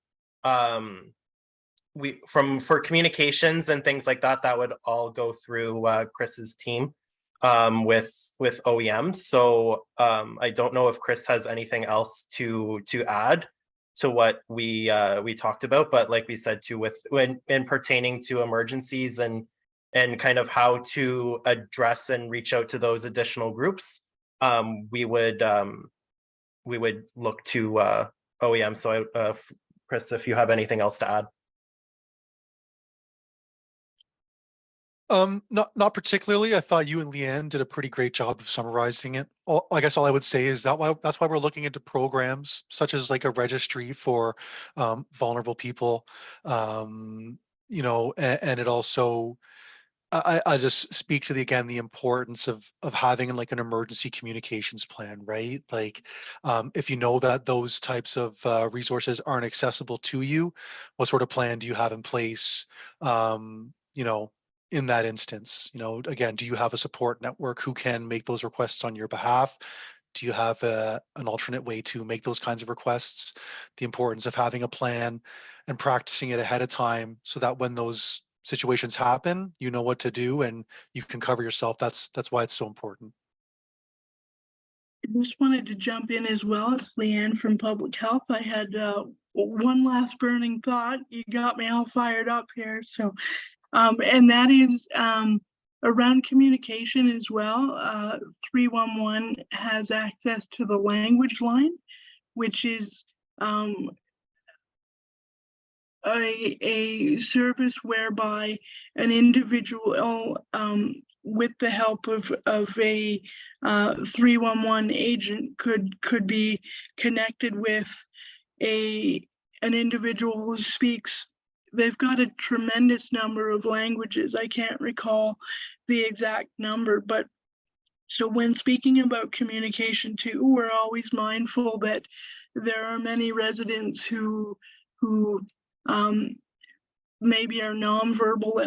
for communications and things like that would all go through Chris's team with OEMs. So I don't know if Chris has anything else to add to what we talked about, but like we said too, when pertaining to emergencies and kind of how to address and reach out to those additional groups, we would look to OEM. So Chris, if you have anything else to add. Not particularly. I thought you and Leanne did a pretty great job of summarizing it. I guess all I would say is that's why we're looking into programs such as like a registry for vulnerable people. And it also I just speak to the importance of having like an emergency communications plan, right? Like if you know that those types of resources aren't accessible to you, what sort of plan do you have in place? In that instance, again, do you have a support network who can make those requests on your behalf? Do you have an alternate way to make those kinds of requests? The importance of having a plan and practicing it ahead of time so that when those situations happen, you know what to do and you can cover yourself. That's why it's so important. just wanted to jump in as well. It's Leanne from Public Health. I had one last burning thought. You got me all fired up here. So, and that is around communication as well. 311 has access to the language line, which is a service whereby an individual with the help of a 311 agent could be connected with an individual who speaks. They've got a tremendous number of languages. I can't recall the exact number, but so when speaking about communication too, we're always mindful that there are many residents who maybe are nonverbal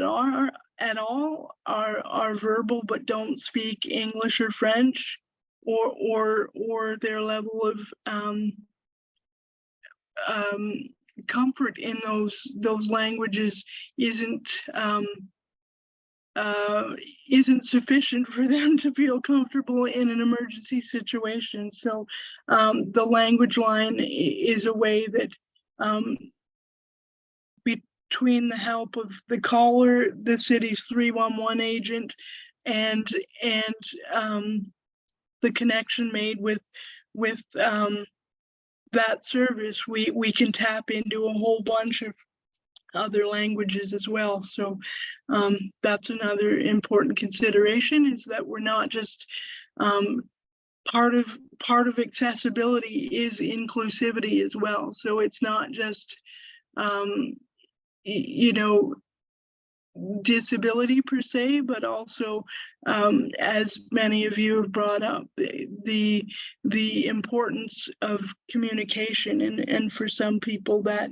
at all, are verbal but don't speak English or French, or their level of comfort in those languages isn't sufficient for them to feel comfortable in an emergency situation. So the language line is a way that between the help of the caller, the city's 311 agent, and the connection made with that service, we can tap into a whole bunch of other languages as well. So that's another important consideration, is that we're not just part of accessibility is inclusivity as well. So it's not just you know, disability per se, but also as many of you have brought up, the importance of communication, and for some people that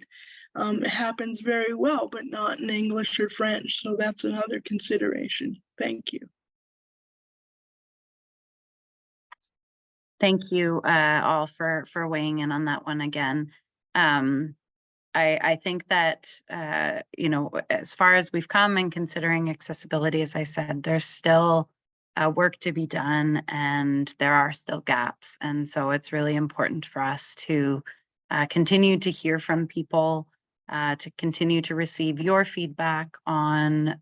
happens very well, but not in English or French. So that's another consideration. Thank you. Thank you all for weighing in on that one again. I think that, you know, as far as we've come in considering accessibility, as I said, there's still work to be done, and there are still gaps. And so it's really important for us to continue to hear from people, to continue to receive your feedback on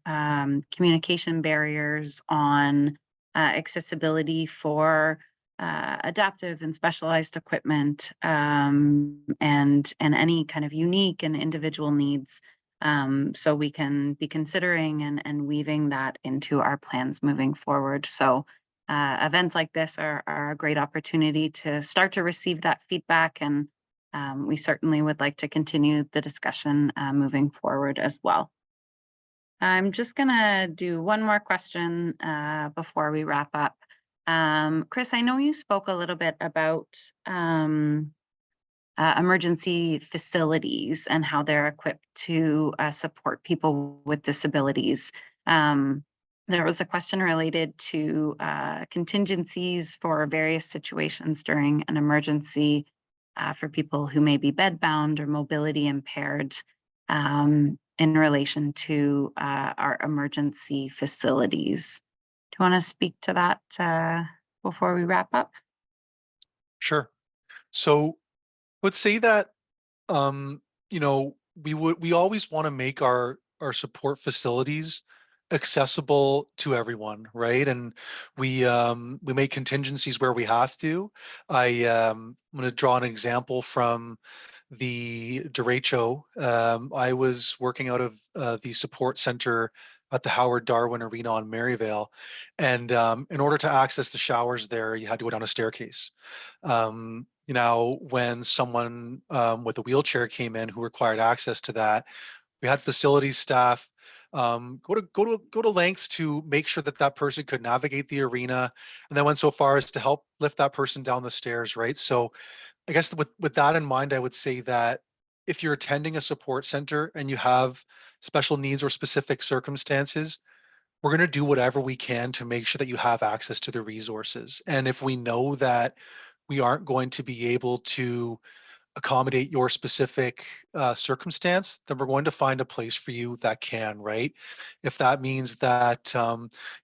communication barriers, on accessibility for adaptive and specialized equipment, and any kind of unique and individual needs, so we can be considering and weaving that into our plans moving forward. So events like this are a great opportunity to start to receive that feedback, and we certainly would like to continue the discussion moving forward as well. I'm just gonna do one more question before we wrap up. Chris, I know you spoke a little bit about emergency facilities and how they're equipped to support people with disabilities. There was a question related to contingencies for various situations during an emergency for people who may be bedbound or mobility impaired, in relation to our emergency facilities. Do you want to speak to that before we wrap up? Sure. So let's say that, you know, we always want to make our support facilities accessible to everyone, right? And we make contingencies where we have to. I'm going to draw an example from the derecho. I was working out of the support center at the Howard Darwin Arena on Maryvale. And in order to access the showers there, you had to go down a staircase. Now, when someone with a wheelchair came in who required access to that, we had facilities staff go to lengths to make sure that that person could navigate the arena, and then went so far as to help lift that person down the stairs, right? So I guess with that in mind, I would say that if you're attending a support center and you have special needs or specific circumstances, we're going to do whatever we can to make sure that you have access to the resources. And if we know that we aren't going to be able to accommodate your specific circumstance, then we're going to find a place for you that can, right? If that means that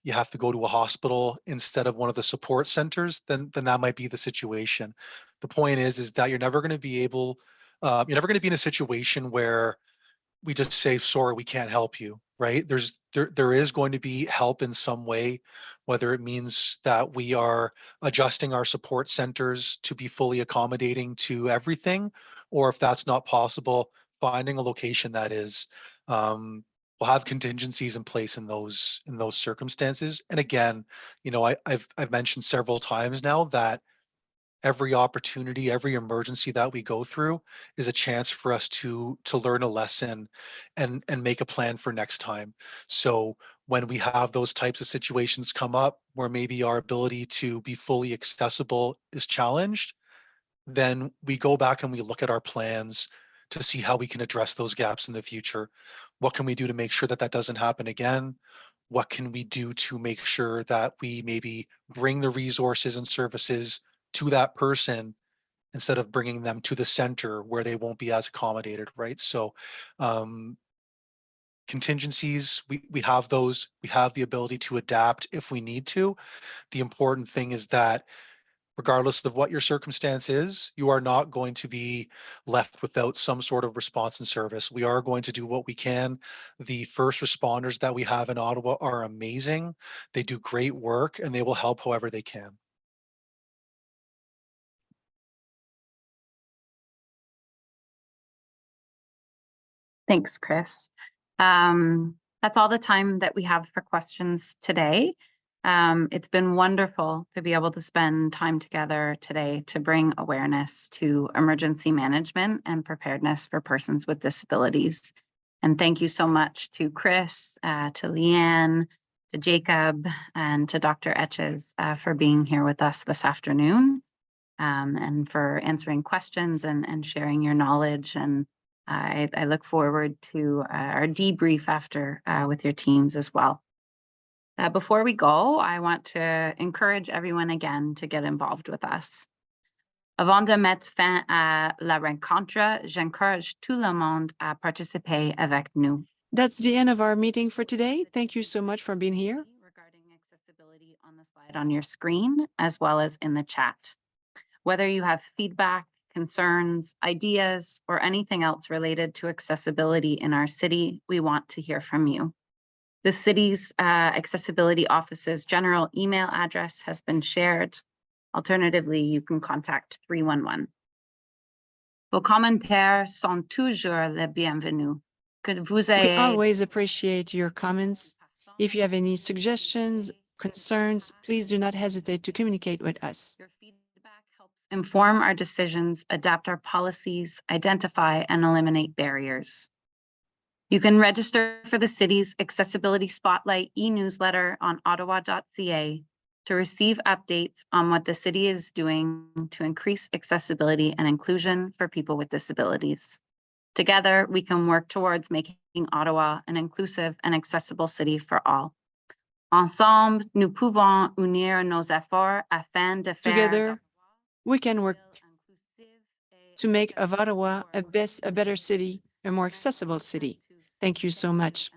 you have to go to a hospital instead of one of the support centers, then that might be the situation. The point is that you're never going to be able, you're never going to be in a situation where we just say, sorry, we can't help you, right? There is going to be help in some way, whether it means that we are adjusting our support centers to be fully accommodating to everything, or if that's not possible, finding a location that is. We'll have contingencies in place in those circumstances. And again, you know, I've mentioned several times now that every opportunity, every emergency that we go through is a chance for us to learn a lesson and make a plan for next time. So when we have those types of situations come up where maybe our ability to be fully accessible is challenged, then we go back and we look at our plans to see how we can address those gaps in the future. What can we do to make sure that that doesn't happen again? What can we do to make sure that we maybe bring the resources and services to that person instead of bringing them to the center where they won't be as accommodated, right? So contingencies, we have those, we have the ability to adapt if we need to. The important thing is that regardless of what your circumstance is, you are not going to be left without some sort of response and service. We are going to do what we can. The first responders that we have in Ottawa are amazing. They do great work and they will help however they can. Thanks, Chris. That's all the time that we have for questions today. It's been wonderful to be able to spend time together today to bring awareness to emergency management and preparedness for persons with disabilities. And thank you so much to Chris, to Leanne, to Jacob, and to Dr. Etches for being here with us this afternoon and for answering questions and sharing your knowledge. And I look forward to our debrief after with your teams as well. Before we go, I want to encourage everyone again to get involved with us. Avant de mettre fin à la rencontre, j'encourage tout le monde à participer avec nous. That's the end of our meeting for today. Thank you so much for being here. Regarding accessibility on the slide on your screen, as well as in the chat. Whether you have feedback, concerns, ideas, or anything else related to accessibility in our city, we want to hear from you. The city's accessibility office's general email address has been shared. Alternatively, you can contact 311. Vos commentaires sont toujours les bienvenus. Que vous We ayez... always appreciate your comments. If you have any suggestions, concerns, please do not hesitate to communicate with us. Your feedback helps inform our decisions, adapt our policies, identify and eliminate barriers. You can register for the city's Accessibility Spotlight e-newsletter on ottawa.ca to receive updates on what the city is doing to increase accessibility and inclusion for people with disabilities. Together, we can work towards making Ottawa an inclusive and accessible city for all. Ensemble, nous pouvons unir nos efforts afin de faire Together, we can work to make of Ottawa a better city, a more accessible city. Thank you so much.